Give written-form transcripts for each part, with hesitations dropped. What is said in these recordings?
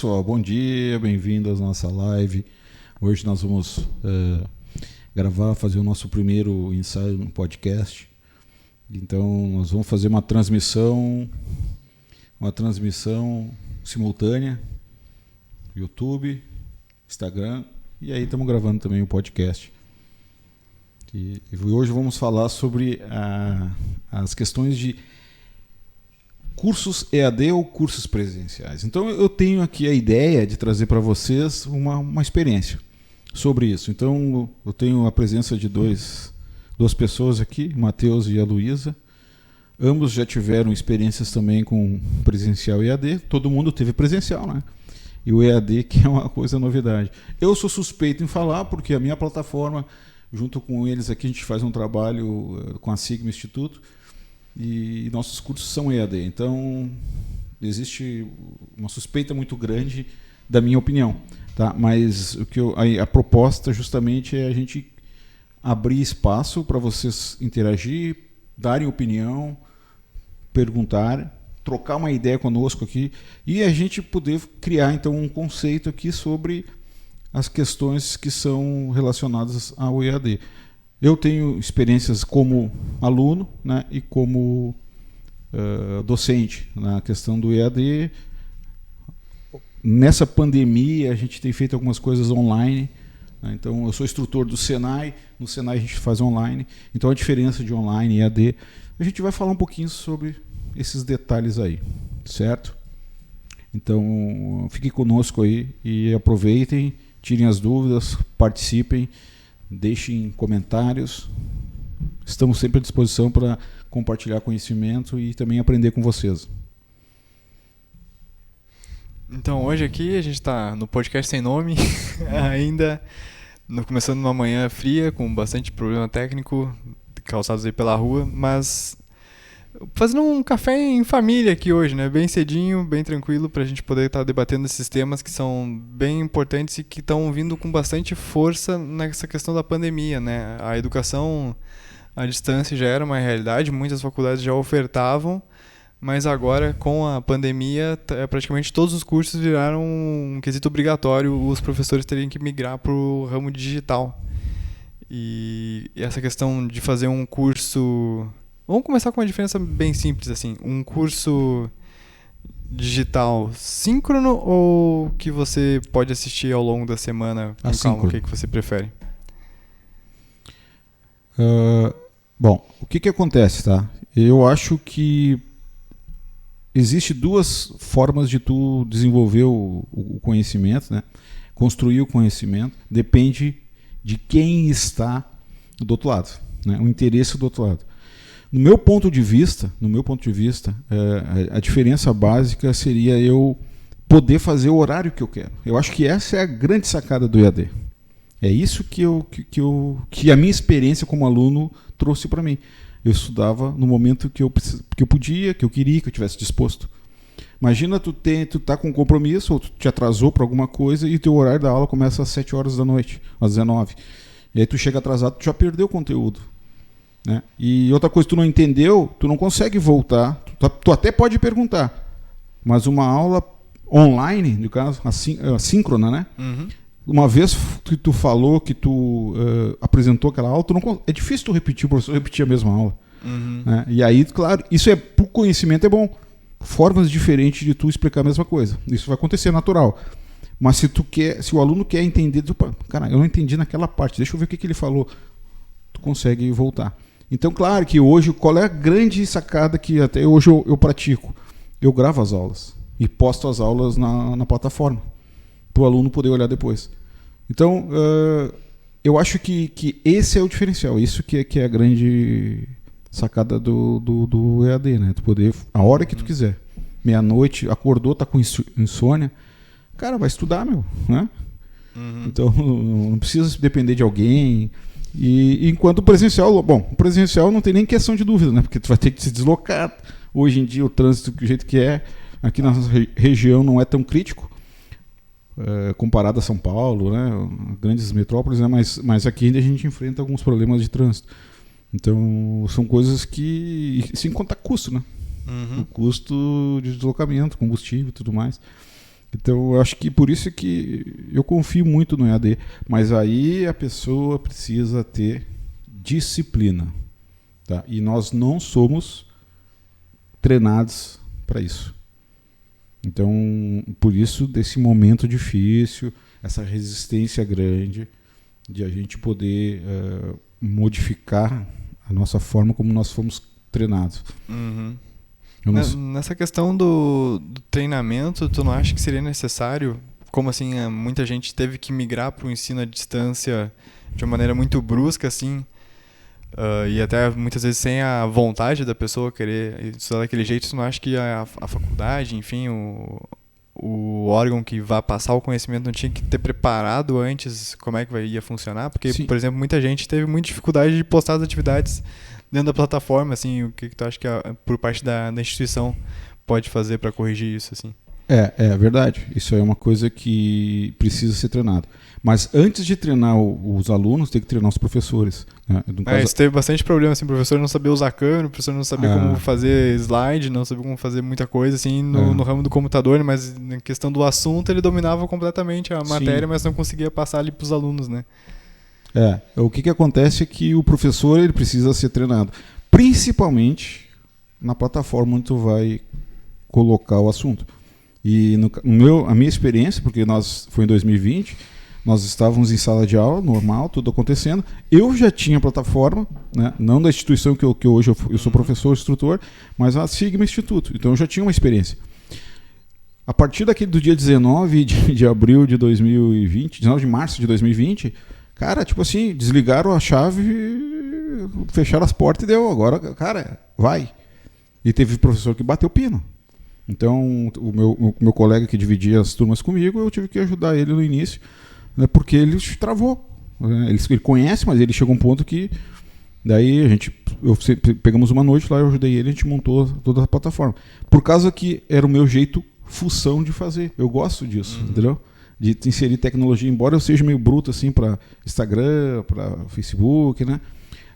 pessoal, bom dia, bem-vindos à nossa live. Hoje nós vamos fazer o nosso primeiro ensaio no podcast. Então nós vamos fazer uma transmissão simultânea, YouTube, Instagram, e aí estamos gravando também o podcast. E hoje vamos falar sobre as questões de cursos EAD ou cursos presenciais. Então eu tenho aqui a ideia de trazer para vocês uma experiência sobre isso. Então eu tenho a presença de duas pessoas aqui, o Matheus e a Luísa. Ambos já tiveram experiências também com presencial e EAD. Todo mundo teve presencial, né? E o EAD, que é uma coisa novidade. Eu sou suspeito em falar porque a minha plataforma, junto com eles aqui, a gente faz um trabalho com a Sigma Instituto, e nossos cursos são EAD. Então existe uma suspeita muito grande da minha opinião, tá? Mas a proposta justamente é a gente abrir espaço para vocês interagir, darem opinião, perguntar, trocar uma ideia conosco aqui e a gente poder criar então um conceito aqui sobre as questões que são relacionadas ao EAD. Eu tenho experiências como aluno, né, e como docente na questão do EAD. Nessa pandemia, a gente tem feito algumas coisas online. Né, então, eu sou instrutor do Senai. No Senai, a gente faz online. Então, a diferença de online e EAD. A gente vai falar um pouquinho sobre esses detalhes aí, certo? Então, fiquem conosco aí e aproveitem, tirem as dúvidas, participem. Deixem comentários. Estamos sempre à disposição para compartilhar conhecimento e também aprender com vocês. Então, hoje aqui a gente está no podcast sem nome, ainda começando numa manhã fria, com bastante problema técnico, causados aí pela rua, mas fazendo um café em família aqui hoje, né? Bem cedinho, bem tranquilo, para a gente poder estar debatendo esses temas que são bem importantes e que estão vindo com bastante força nessa questão da pandemia, né? A educação à distância já era uma realidade, muitas faculdades já ofertavam, mas agora, com a pandemia, praticamente todos os cursos viraram um quesito obrigatório, os professores teriam que migrar para o ramo digital. E essa questão de fazer um curso... Vamos começar com uma diferença bem simples, assim. Um curso digital síncrono ou que você pode assistir ao longo da semana com calma? O que você prefere? Bom, o que acontece, tá? Eu acho que existe duas formas de tu desenvolver o conhecimento, né? Construir o conhecimento. Depende de quem está do outro lado, né? O interesse do outro lado. No meu ponto de vista, a diferença básica seria eu poder fazer o horário que eu quero. Eu acho que essa é a grande sacada do EAD. É isso que a minha experiência como aluno trouxe para mim. Eu estudava no momento que eu podia, que eu queria, que eu tivesse disposto. Imagina tu tá com um compromisso ou tu te atrasou para alguma coisa e teu horário da aula começa às 7 horas da noite, às 19. E aí tu chega atrasado, tu já perdeu o conteúdo. Né? E outra coisa, tu não entendeu, tu não consegue voltar. Tu até pode perguntar, mas uma aula online, no caso, assíncrona, né? Uhum. Uma vez que tu falou, que tu apresentou aquela aula, é difícil tu repetir, o professor repetir a mesma aula. Uhum. Né? E aí, claro, isso pro conhecimento é bom. Formas diferentes de tu explicar a mesma coisa. Isso vai acontecer, natural. Mas se o aluno quer entender, cara, eu não entendi naquela parte, deixa eu ver o que ele falou. Tu consegue voltar. Então, claro que hoje, qual é a grande sacada que até hoje eu pratico? Eu gravo as aulas e posto as aulas na plataforma, para o aluno poder olhar depois. Então, eu acho que esse é o diferencial, isso que é a grande sacada do EAD, né? Tu poder, a hora que tu quiser, meia-noite, acordou, tá com insônia, cara, vai estudar, meu, né? Uhum. Então, não precisa depender de alguém. E enquanto o presencial não tem nem questão de dúvida, né? Porque tu vai ter que se deslocar. Hoje em dia o trânsito do jeito que é, aqui na nossa região não é tão crítico, comparado a São Paulo, né? Grandes metrópoles, né? Mas aqui ainda a gente enfrenta alguns problemas de trânsito. Então são coisas que, sem contar custo, né? Uhum. O custo de deslocamento, combustível e tudo mais. Então, eu acho que por isso que eu confio muito no EAD. Mas aí a pessoa precisa ter disciplina. Tá? E nós não somos treinados para isso. Então, por isso, desse momento difícil, essa resistência grande de a gente poder modificar a nossa forma como nós fomos treinados. Uhum. Nessa questão do treinamento, tu não acha que seria necessário, como assim, muita gente teve que migrar para o ensino à distância de uma maneira muito brusca, assim, e até muitas vezes sem a vontade da pessoa querer estudar daquele jeito, tu não acha que a faculdade, enfim, o órgão que vai passar o conhecimento não tinha que ter preparado antes como é que ia funcionar? Porque, Sim. por exemplo, muita gente teve muita dificuldade de postar as atividades dentro da plataforma, assim, o que tu acha que por parte da instituição pode fazer para corrigir isso, assim? É verdade. Isso é uma coisa que precisa ser treinado. Mas antes de treinar os alunos, tem que treinar os professores. Né? Isso teve bastante problema, assim, o professor não sabia usar câmera, o professor não sabia como fazer slide, não sabia como fazer muita coisa, assim, no ramo do computador, mas na questão do assunto ele dominava completamente a matéria, mas não conseguia passar ali para os alunos, né? O que acontece é que o professor ele precisa ser treinado, principalmente na plataforma onde tu vai colocar o assunto. E a minha experiência, porque foi em 2020, nós estávamos em sala de aula, normal, tudo acontecendo. Eu já tinha plataforma, né, não da instituição que hoje eu sou professor, instrutor, mas a Sigma Instituto. Então eu já tinha uma experiência. A partir do dia 19 de abril de 2020, 19 de março de 2020, cara, tipo assim, desligaram a chave, fecharam as portas e deu. Agora, cara, vai. E teve professor que bateu pino. Então, o meu colega que dividia as turmas comigo, eu tive que ajudar ele no início, né, porque ele travou. Né, ele conhece, mas ele chegou a um ponto que... Daí pegamos uma noite lá, eu ajudei ele, a gente montou toda a plataforma. Por causa que era o meu jeito fução de fazer. Eu gosto disso, entendeu? De inserir tecnologia, embora eu seja meio bruto assim para Instagram, para Facebook, né?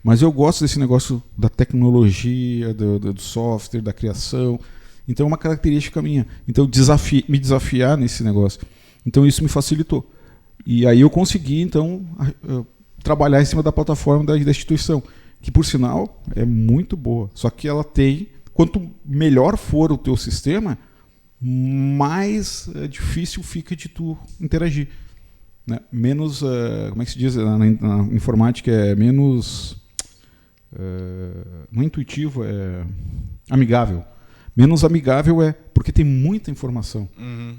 Mas eu gosto desse negócio da tecnologia, do software, da criação. Então é uma característica minha. Então me desafiar nesse negócio. Então isso me facilitou. E aí eu consegui então trabalhar em cima da plataforma da instituição, que por sinal é muito boa. Só que ela tem, quanto melhor for o teu sistema, mais difícil fica de tu interagir. Né? Menos, como é que se diz na informática, é menos, não é intuitivo, é amigável. Menos amigável porque tem muita informação,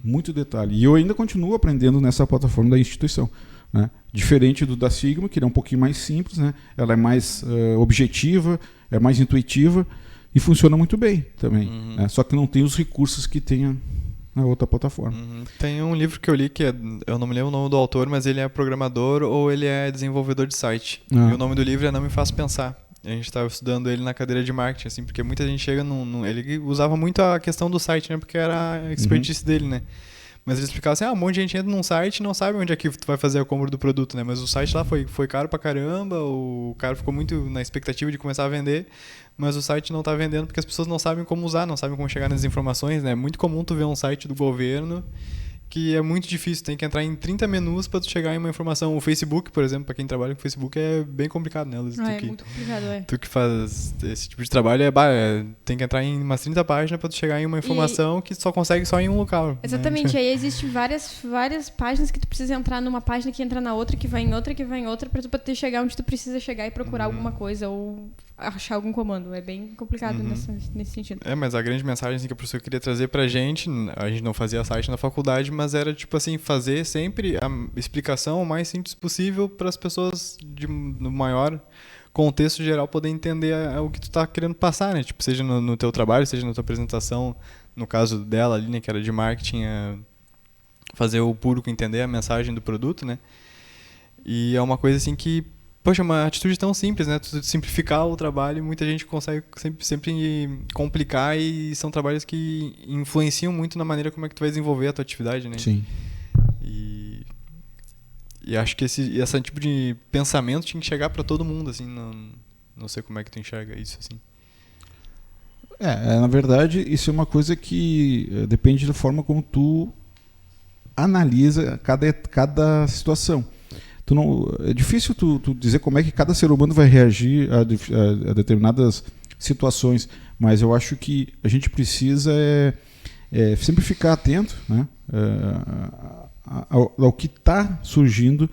muito detalhe. E eu ainda continuo aprendendo nessa plataforma da instituição. Né? Diferente da Sigma, que é um pouquinho mais simples, né? Ela é mais objetiva, é mais intuitiva e funciona muito bem também. Né? Só que não tem os recursos que tem a outra plataforma. Tem um livro que eu li que eu não me lembro o nome do autor, mas ele é programador ou ele é desenvolvedor de site. E o nome do livro é Não Me Faça Pensar. A gente estava estudando ele na cadeira de marketing, assim, porque muita gente chega ele usava muito a questão do site, né? Porque era a expertise dele, né? Mas ele explicava assim, um monte de gente entra num site e não sabe onde é que tu vai fazer a compra do produto, né? Mas o site lá foi caro pra caramba, o cara ficou muito na expectativa de começar a vender, mas o site não tá vendendo porque as pessoas não sabem como usar, não sabem como chegar nas informações, né? É muito comum tu ver um site do governo que é muito difícil, tem que entrar em 30 menus para tu chegar em uma informação. O Facebook, por exemplo, para quem trabalha com Facebook é bem complicado, né, Luiz? É muito complicado, Tu que faz esse tipo de trabalho, tem que entrar em umas 30 páginas para tu chegar em uma informação que só consegue só em um local. Exatamente, né? Aí existem várias páginas que tu precisa entrar numa página que entra na outra, que vai em outra, que vai em outra, para tu poder chegar onde tu precisa chegar e procurar alguma coisa ou achar algum comando. É bem complicado nesse sentido. Mas a grande mensagem assim, que a professora queria trazer pra gente, a gente não fazia site na faculdade, mas era tipo assim, fazer sempre a explicação o mais simples possível para as pessoas no maior contexto geral poder entender o que tu tá querendo passar, né? Tipo, seja no teu trabalho, seja na tua apresentação, no caso dela ali, né, que era de marketing, fazer o público entender a mensagem do produto, né? E é uma coisa assim que, poxa, uma atitude tão simples, né? Tu simplificar o trabalho, muita gente consegue sempre complicar e são trabalhos que influenciam muito na maneira como é que tu vai desenvolver a tua atividade, né? Sim. E acho que esse tipo de pensamento tinha que chegar para todo mundo, assim, não sei como é que tu enxerga isso, assim. Na verdade, isso é uma coisa que depende da forma como tu analisa cada situação. É difícil tu dizer como é que cada ser humano vai reagir a determinadas situações, mas eu acho que a gente precisa sempre ficar atento, né, ao que está surgindo,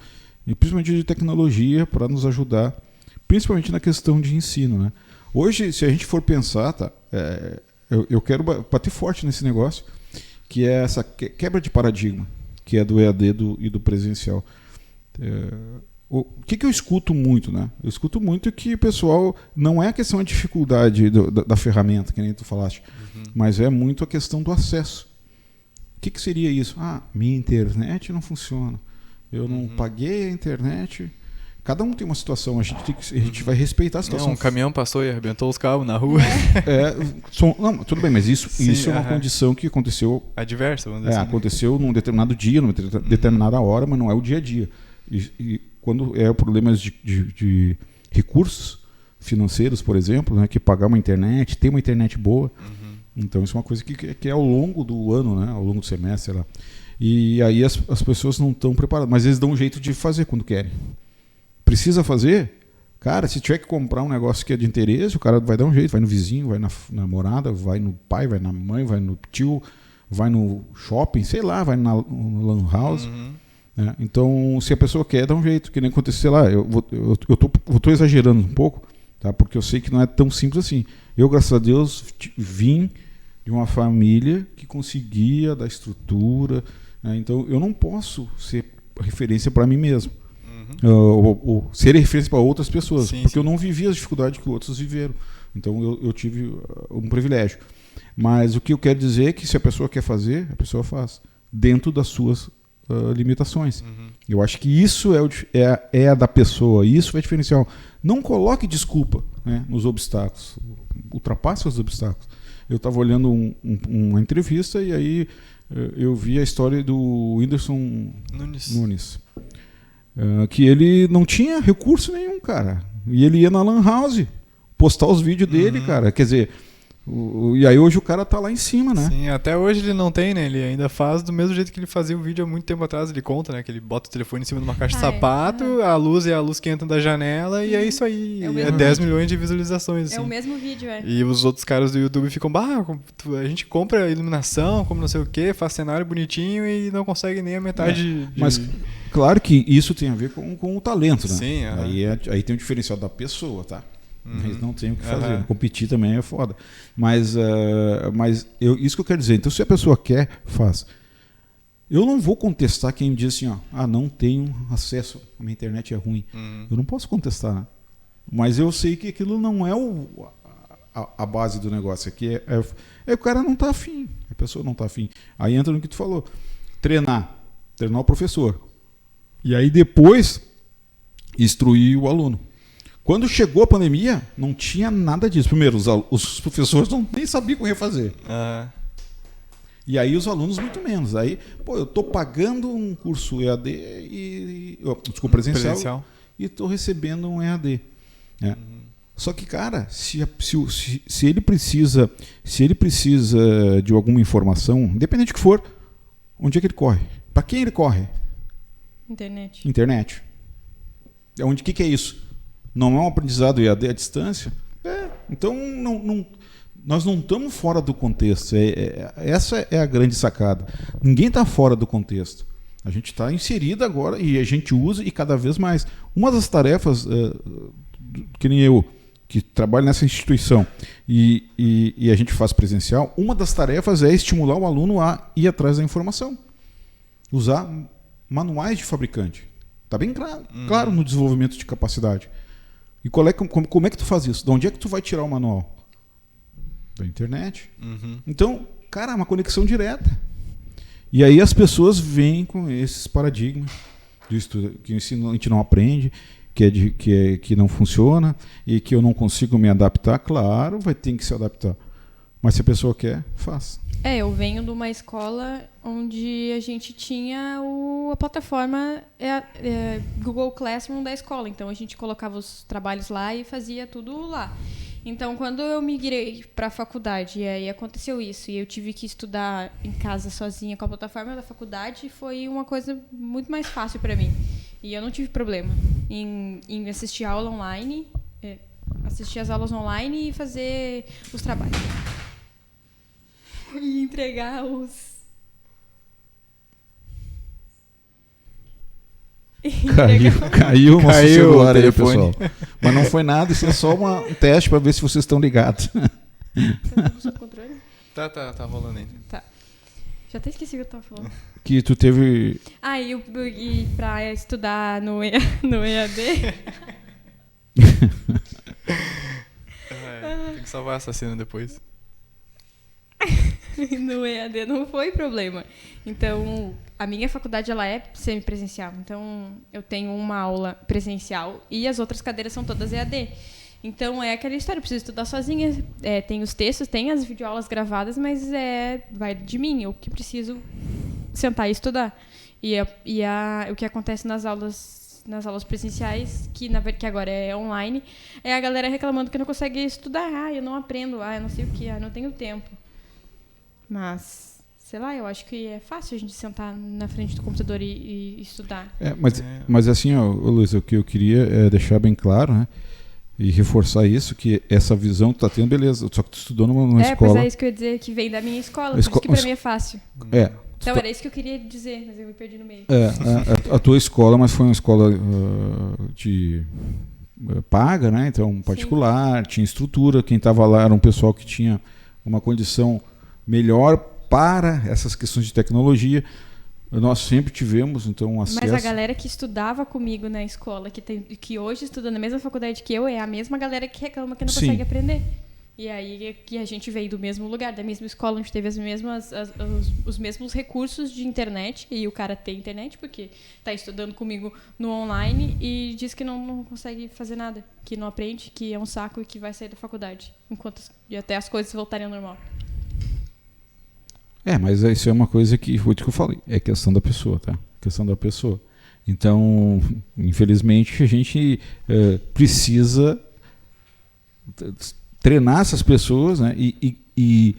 e principalmente de tecnologia, para nos ajudar, principalmente na questão de ensino, né? Hoje, se a gente for pensar, tá, eu quero bater forte nesse negócio, que é essa quebra de paradigma, que é do EAD e do presencial. O que eu escuto muito, né? Eu escuto muito que o pessoal, não é a questão da dificuldade da ferramenta, que nem tu falaste, mas é muito a questão do acesso. O que seria isso? Minha internet não funciona. Eu não paguei a internet. Cada um tem uma situação, a gente vai respeitar a situação. Um caminhão passou e arrebentou os cabos na rua. Não, tudo bem, mas isso é uma condição que aconteceu. Adversa, vamos dizer assim. Aconteceu num determinado dia, numa determinada hora, mas não é o dia a dia. E quando é problemas de recursos financeiros, por exemplo, né, que pagar uma internet, ter uma internet boa. Então isso é uma coisa que é ao longo do ano, né, ao longo do semestre, sei lá. E aí as pessoas não estão preparadas, mas eles dão um jeito de fazer quando querem. Precisa fazer? Cara, se tiver que comprar um negócio que é de interesse, o cara vai dar um jeito, vai no vizinho, vai na namorada, vai no pai, vai na mãe, vai no tio, vai no shopping, sei lá, vai no lan house. Né? Então, se a pessoa quer, dá um jeito. Que nem aconteceu, sei lá, eu tô exagerando um pouco, tá? Porque eu sei que não é tão simples assim. Eu, graças a Deus, vim de uma família que conseguia dar estrutura, né? Então, eu não posso ser referência para mim mesmo. Ou ser referência para outras pessoas, porque eu não vivi as dificuldades que outros viveram. Então eu tive um privilégio. Mas o que eu quero dizer é que se a pessoa quer fazer, a pessoa faz, dentro das suas limitações. Eu acho que isso é a da pessoa, isso é diferencial. Não coloque desculpa, né, nos obstáculos, ultrapasse os obstáculos. Eu estava olhando uma entrevista e aí eu vi a história do Whindersson Nunes. Que ele não tinha recurso nenhum, cara. E ele ia na Lan House postar os vídeos dele, cara. Quer dizer, e aí hoje o cara tá lá em cima, né? Sim, até hoje ele não tem, né? Ele ainda faz do mesmo jeito que ele fazia o vídeo há muito tempo atrás. Ele conta, né? Que ele bota o telefone em cima de uma caixa de sapato, a luz é a luz que entra da janela e é isso aí. É 10 milhões de visualizações. Assim. É o mesmo vídeo, E os outros caras do YouTube ficam, a gente compra iluminação, como não sei o que, faz cenário bonitinho e não consegue nem a metade de... Mas claro que isso tem a ver com o talento, né? Sim, aí tem o diferencial da pessoa, tá? Mas não tem o que fazer. Competir também é foda. Mas isso que eu quero dizer. Então, se a pessoa quer, faz. Eu não vou contestar quem diz assim, não tenho acesso, a minha internet é ruim. Eu não posso contestar, né? Mas eu sei que aquilo não é a base do negócio. Aqui o cara não está afim. A pessoa não está afim. Aí entra no que tu falou. Treinar o professor. E aí depois instruir o aluno. Quando chegou a pandemia, não tinha nada disso. Primeiro, os professores nem sabiam como ia fazer. E aí os alunos muito menos. Aí, eu estou pagando um curso EAD presencial. E estou recebendo um EAD. Né? Só que, cara, se ele precisa de alguma informação, independente do que for, onde é que ele corre? Para quem ele corre? Internet. O que é isso? Não é um aprendizado EAD à distância? Então, nós não estamos fora do contexto. Essa é a grande sacada. Ninguém está fora do contexto. A gente está inserido agora e a gente usa e cada vez mais. Uma das tarefas, que nem eu, que trabalho nessa instituição e a gente faz presencial, uma das tarefas é estimular o aluno a ir atrás da informação. Usar manuais de fabricante. Está bem claro no desenvolvimento de capacidade. E como é que tu faz isso? De onde é que tu vai tirar o manual? Da internet. Então, cara, é uma conexão direta. E aí as pessoas vêm com esses paradigmas que a gente não aprende, que não funciona e que eu não consigo me adaptar. Claro, vai ter que se adaptar. Mas se a pessoa quer, faz. Eu venho de uma escola onde a gente tinha a plataforma Google Classroom da escola. Então, a gente colocava os trabalhos lá e fazia tudo lá. Então, quando eu migrei para a faculdade, e aí aconteceu isso, e eu tive que estudar em casa sozinha com a plataforma da faculdade, foi uma coisa muito mais fácil para mim. E eu não tive problema em assistir aula online, assistir as aulas online e fazer os trabalhos. E entregar os... Caiu o nosso celular aí, telefone. pessoal. Mas não foi nada, isso é só um teste para ver se vocês estão ligados. Tá tudo sob controle? Tá rolando ainda. Tá. Já até esqueci o que eu tava falando. Que tu teve... E pra estudar no EAD... Tem que salvar essa cena depois. No EAD não foi problema. Então, a minha faculdade ela é semipresencial. Então, eu tenho uma aula presencial e as outras cadeiras são todas EAD. Então, é aquela história, eu preciso estudar sozinha. Tem os textos, tem as videoaulas gravadas, mas vai de mim, eu que preciso sentar e estudar. O que acontece nas aulas presenciais, que agora é online, é a galera reclamando que não consegue estudar. Eu não aprendo, eu não sei o que, eu não tenho tempo. Mas, sei lá, eu acho que é fácil a gente sentar na frente do computador e estudar. Mas assim, Luiz, o que eu queria é deixar bem claro, né? E reforçar isso, que essa visão que tu tá tendo, beleza, só que tu estudou numa escola... Pois é isso que eu ia dizer, que vem da minha escola, por isso que pra mim é fácil. Então era isso que eu queria dizer, mas eu me perdi no meio. A tua escola, mas foi uma escola de paga, né? Então, particular, sim. Tinha estrutura, quem estava lá era um pessoal que tinha uma condição melhor para essas questões de tecnologia. Nós sempre tivemos, então, acesso... Mas a galera que estudava comigo na escola, que hoje estuda na mesma faculdade que eu, é a mesma galera que reclama que não consegue aprender. E aí que a gente veio do mesmo lugar, da mesma escola, onde teve os mesmos recursos de internet, e o cara tem internet porque está estudando comigo no online e diz que não consegue fazer nada, que não aprende, que é um saco e que vai sair da faculdade, até as coisas voltarem ao normal. Mas isso é uma coisa que foi o que eu falei, é questão da pessoa, tá? Questão da pessoa. Então, infelizmente, a gente precisa treinar essas pessoas, né? E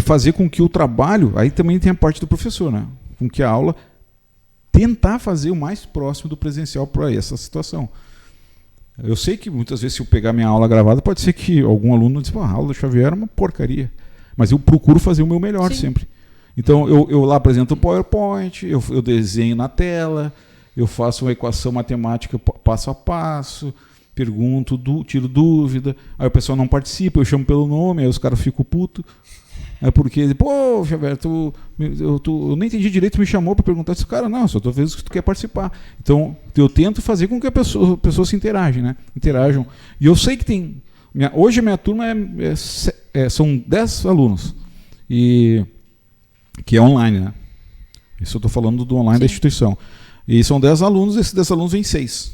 fazer com que o trabalho, aí também tem a parte do professor, né? Com que a aula tentar fazer o mais próximo do presencial para essa situação. Eu sei que muitas vezes, se eu pegar minha aula gravada, pode ser que algum aluno diz, a aula do Xavier é uma porcaria. Mas eu procuro fazer o meu melhor. Sim. Sempre. Então, eu lá apresento o PowerPoint, eu desenho na tela, eu faço uma equação matemática passo a passo, pergunto, tiro dúvida, aí o pessoal não participa, eu chamo pelo nome, aí os caras ficam putos. É porque, Xavier, eu nem entendi direito, me chamou para perguntar isso. Cara, não, só estou vendo que tu quer participar. Então, eu tento fazer com que a pessoa se interajam. E eu sei que tem... Hoje a minha turma são 10 alunos, que é online, né? Isso eu estou falando do online. Sim. Da instituição. E são 10 alunos, esses 10 alunos vêm 6.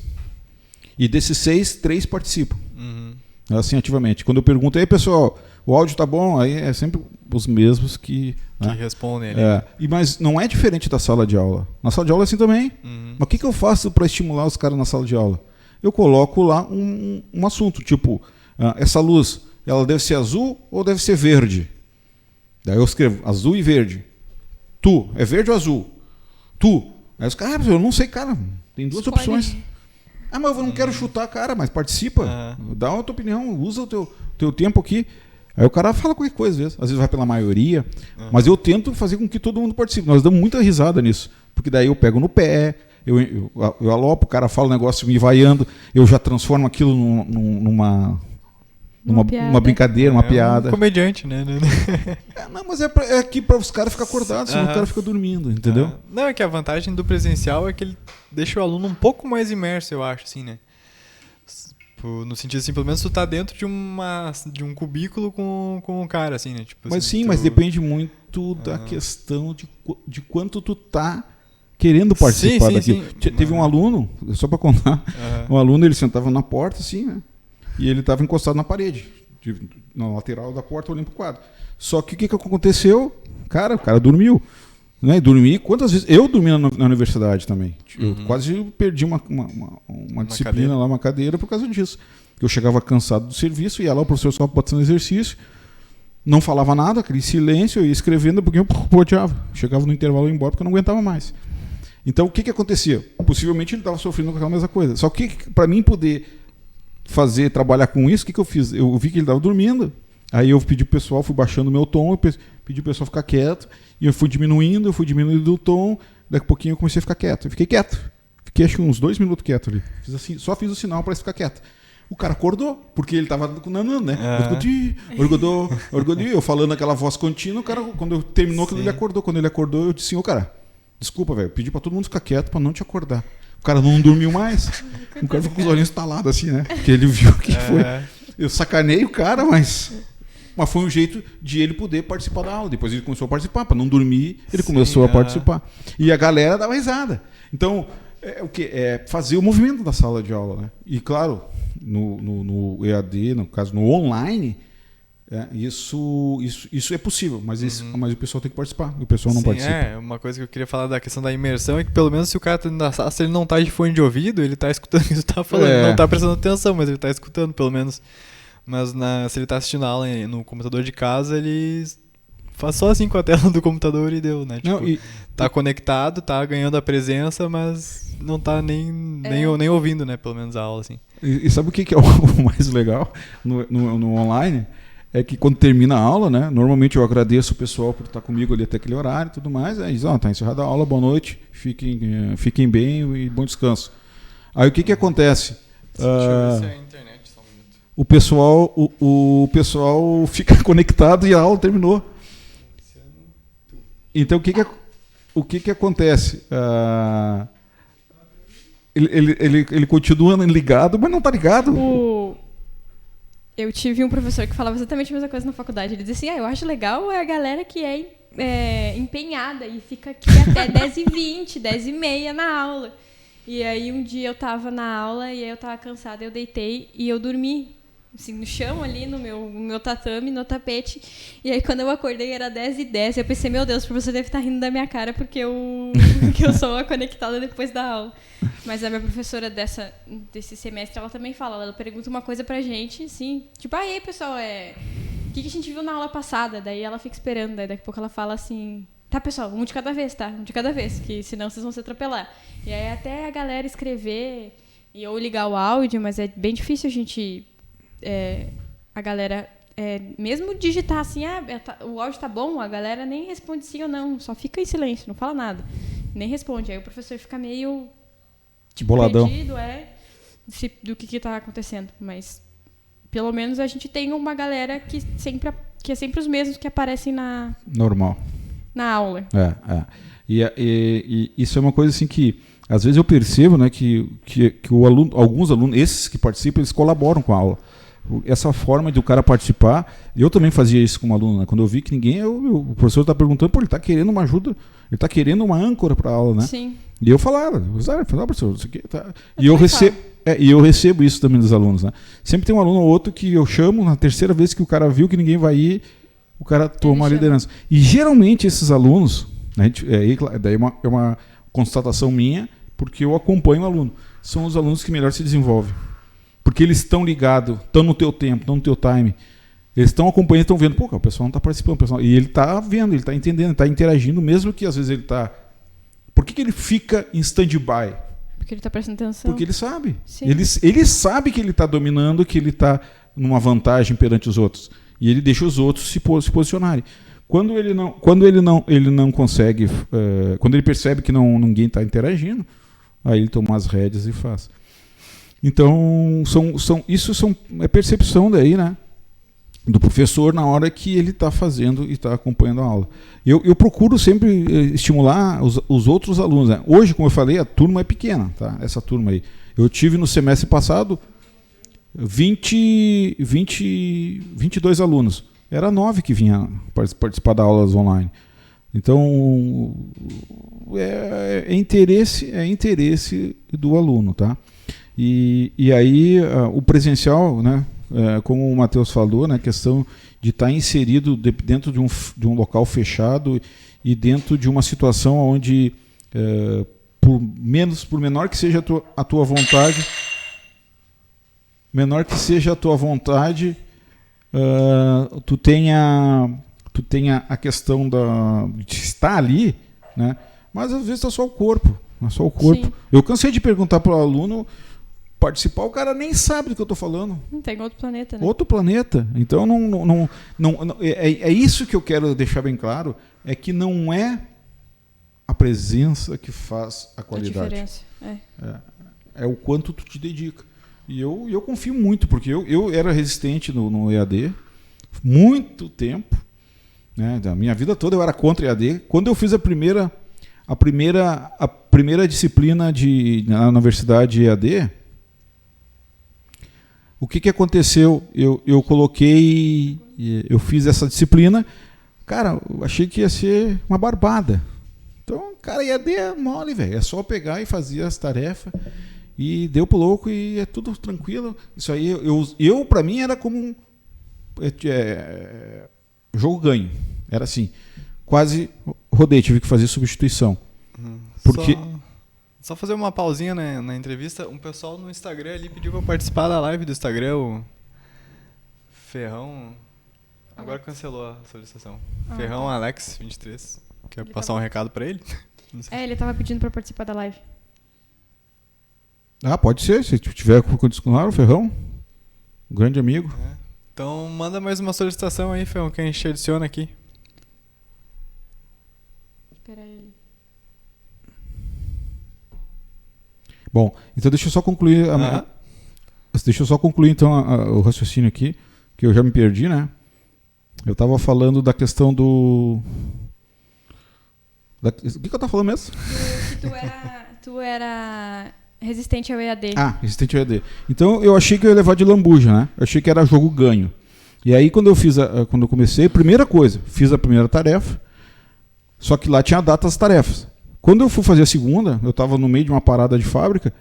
E desses 6, 3 participam. Assim, ativamente. Quando eu pergunto, aí pessoal, o áudio tá bom? Aí é sempre os mesmos que respondem ali. Mas não é diferente da sala de aula. Na sala de aula é assim também. Mas o que eu faço para estimular os caras na sala de aula? Eu coloco lá um assunto, tipo... essa luz, ela deve ser azul ou deve ser verde? Daí eu escrevo azul e verde. Tu, é verde ou azul? Tu. Aí os caras, eu não sei, cara, tem duas opções. Mas eu não quero chutar, cara, mas participa. Dá a tua opinião, usa o teu tempo aqui. Aí o cara fala qualquer coisa, às vezes vai pela maioria, mas eu tento fazer com que todo mundo participe. Nós damos muita risada nisso, porque daí eu pego no pé, eu alopo, o cara fala um negócio me vaiando, eu já transformo aquilo numa brincadeira, uma piada. Um comediante, né? Não, mas é aqui para os caras ficarem acordados, senão o cara fica dormindo, entendeu? Não, é que a vantagem do presencial é que ele deixa o aluno um pouco mais imerso, eu acho, assim, né? No sentido assim, pelo menos tu tá dentro de um cubículo com o cara, assim, né? Tipo, mas assim, sim, mas depende muito da questão de quanto tu tá querendo participar daquilo. Sim. Teve um aluno, só para contar, um aluno, ele sentava na porta, assim, né? E ele estava encostado na parede, na lateral da porta, olhando para o quadro. Só que o que aconteceu? O cara dormiu. Né? Dormi, quantas vezes? Eu dormi na universidade também. Eu quase perdi uma disciplina cadeira. Lá, uma cadeira, por causa disso. Eu chegava cansado do serviço, ia lá, o professor só botando exercício, não falava nada, aquele silêncio, eu ia escrevendo, porque eu odiava. Chegava no intervalo e ia embora porque eu não aguentava mais. Então, o que acontecia? Possivelmente ele estava sofrendo com aquela mesma coisa. Só que, para mim poder trabalhar com isso, o que eu fiz? Eu vi que ele estava dormindo, aí eu pedi pro pessoal, fui baixando o meu tom, eu pedi pro pessoal ficar quieto, e eu fui diminuindo o tom, daqui a pouquinho eu comecei a ficar quieto. Eu fiquei quieto. Fiquei acho que uns 2 minutos quieto ali. Fiz assim, só fiz o sinal para ficar quieto. O cara acordou, porque ele tava com nanã, né? Orgodô, eu falando aquela voz contínua, o cara, quando terminou aquilo, ele acordou. Quando ele acordou, eu disse, ô cara, desculpa, velho, pedi pra todo mundo ficar quieto pra não te acordar. O cara não dormiu mais. O cara ficou com os olhinhos estalados assim, né? Porque ele viu que foi. Eu sacanei o cara, mas foi um jeito de ele poder participar da aula. Depois ele começou a participar, pra não dormir, ele começou a participar. E a galera dava risada. Então, o que? É fazer o movimento da sala de aula, né? E claro, no EAD, no caso, no online, isso é possível, mas o pessoal tem que participar, o pessoal não participa. Uma coisa que eu queria falar da questão da imersão é que pelo menos se o cara tá na sala, se ele não tá de fone de ouvido, ele tá escutando o que tu tá falando, não tá prestando atenção, mas ele tá escutando pelo menos. Mas se ele tá assistindo a aula no computador de casa, ele faz só assim com a tela do computador e deu, né? Tipo, tá conectado, tá ganhando a presença, mas não tá nem ouvindo, né? Pelo menos a aula, assim. E sabe o que é o mais legal no online? É que quando termina a aula, né? Normalmente eu agradeço o pessoal por estar comigo ali até aquele horário e tudo mais. Aí diz, tá encerrada a aula, boa noite, fiquem bem e bom descanso. Aí o que acontece? Deixa eu ver se é a internet, só um minuto. O pessoal fica conectado e a aula terminou. Então o que acontece? Ele continua ligado, mas não está ligado. Eu tive um professor que falava exatamente a mesma coisa na faculdade. Ele dizia assim, eu acho legal a galera que é empenhada e fica aqui até 10h20, 10h30 na aula. E aí um dia eu estava na aula e aí eu estava cansada, eu deitei e eu dormi. Assim, no chão ali, no meu tatame, no tapete. E aí quando eu acordei era 10h10. Eu pensei, meu Deus, o professor deve estar rindo da minha cara porque eu sou uma conectada depois da aula. Mas a minha professora desse semestre, ela também fala, ela pergunta uma coisa pra gente, assim, tipo, e aí, pessoal, o que a gente viu na aula passada? Daí ela fica esperando, daí daqui a pouco ela fala assim, tá, pessoal, um de cada vez, tá? Um de cada vez, que senão vocês vão se atropelar. E aí até a galera escrever ou ligar o áudio, mas é bem difícil a gente... a galera mesmo digitar assim, o áudio tá bom, a galera nem responde sim ou não, só fica em silêncio, não fala nada, nem responde, aí o professor fica meio boladão, perdido do que tá acontecendo, mas pelo menos a gente tem uma galera que é sempre os mesmos que aparecem na aula. E isso é uma coisa assim que às vezes eu percebo, né, que alguns alunos, esses que participam, eles colaboram com a aula. Essa forma de o cara participar, eu também fazia isso como aluno, né? Quando eu vi que o professor está perguntando, ele está querendo uma ajuda, ele está querendo uma âncora para a aula, né? Sim. E eu falava, professor, isso aqui tá... E eu recebo isso também dos alunos, né? Sempre tem um aluno ou outro que eu chamo, na terceira vez que o cara viu que ninguém vai ir, o cara toma a liderança. E geralmente esses alunos, daí é uma constatação minha, porque eu acompanho o aluno, são os alunos que melhor se desenvolvem. Porque eles estão ligados, estão no teu tempo, estão no teu time. Eles estão acompanhando, estão vendo, o pessoal não está participando. E ele está vendo, ele está entendendo, está interagindo, mesmo que às vezes ele está... Por que ele fica em stand-by? Porque ele está prestando atenção. Porque ele sabe. Ele sabe que ele está dominando, que ele está numa vantagem perante os outros. E ele deixa os outros se posicionarem. Quando ele não consegue... quando ele percebe que ninguém está interagindo, aí ele toma as rédeas e faz. Então, isso é percepção daí, né, do professor na hora que ele está fazendo e está acompanhando a aula. Eu procuro sempre estimular os outros alunos, né? Hoje, como eu falei, a turma é pequena, tá? Essa turma aí. Eu tive no semestre passado 22 alunos. Era 9 que vinham participar das aulas online. Então, é interesse do aluno, tá? E aí o presencial, né, como o Matheus falou, né, questão de estar inserido dentro de um local fechado e dentro de uma situação onde, por menor que seja a tua vontade, menor que seja a tua vontade, tu tenha a questão de estar ali, né? Mas às vezes é só o corpo. É só o corpo. Sim. Eu cansei de perguntar para o aluno participar, o cara nem sabe do que eu estou falando. Não tem outro planeta, né? Outro planeta. Então é isso que eu quero deixar bem claro, é que não é a presença que faz a qualidade. A diferença. É o quanto tu te dedica. E eu confio muito, porque eu era resistente no EAD muito tempo, né? Da minha vida toda eu era contra EAD. Quando eu fiz a primeira disciplina na universidade EAD, o que aconteceu? Eu fiz essa disciplina, cara, eu achei que ia ser uma barbada. Então, cara, EAD é mole, velho. É só pegar e fazer as tarefas e deu pro louco e é tudo tranquilo. Isso aí, pra mim, era como um jogo ganho. Era assim, quase rodei, tive que fazer substituição. Porque... Só fazer uma pausinha na entrevista. Um pessoal no Instagram ali pediu pra participar da live do Instagram, o Ferrão. Agora cancelou a solicitação. Ferrão Alex 23. Quer passar um recado pra ele? Ele tava pedindo pra participar da live. Pode ser, se tiver com o Ferrão. Um grande amigo. Então manda mais uma solicitação aí, Ferrão, que a gente adiciona aqui. Espera ele. Bom, então deixa eu só concluir então o raciocínio aqui, que eu já me perdi, né? Eu estava falando da questão do... O que eu estava falando mesmo? Tu era resistente ao EAD. Resistente ao EAD. Então eu achei que eu ia levar de lambuja, né? Eu achei que era jogo ganho. E aí quando eu comecei, primeira coisa, fiz a primeira tarefa, só que lá tinha data das tarefas. Quando eu fui fazer a segunda, eu estava no meio de uma parada de fábrica,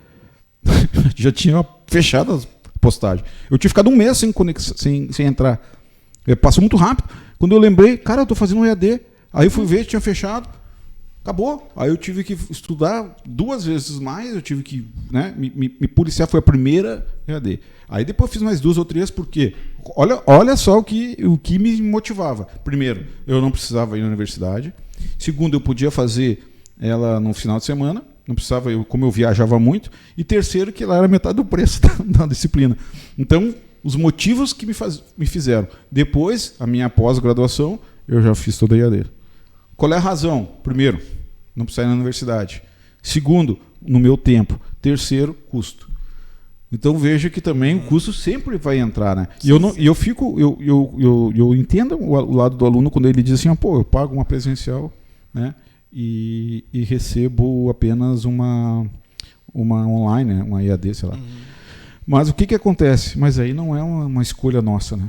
já tinha fechado as postagens. Eu tinha ficado um mês sem entrar. Passou muito rápido. Quando eu lembrei, cara, eu estou fazendo um EAD. Aí eu fui ver, tinha fechado, acabou. Aí eu tive que estudar 2 vezes mais, eu tive que, né, me policiar, foi a primeira EAD. Aí depois fiz mais 2 ou 3, porque olha só o que me motivava. Primeiro, eu não precisava ir na universidade. Segundo, eu podia fazer ela no final de semana, não precisava, como eu viajava muito. E terceiro, que ela era metade do preço da disciplina. Então, os motivos que me fizeram. Depois, a minha pós-graduação, eu já fiz toda a EAD. Qual é a razão? Primeiro, não precisava ir na universidade. Segundo, no meu tempo. Terceiro, custo. Então veja que também o custo sempre vai entrar, né? E eu entendo o lado do aluno quando ele diz assim, eu pago uma presencial, né? E recebo apenas uma online, né? Uma EAD, sei lá. Mas o que acontece? Mas aí não é uma escolha nossa, né?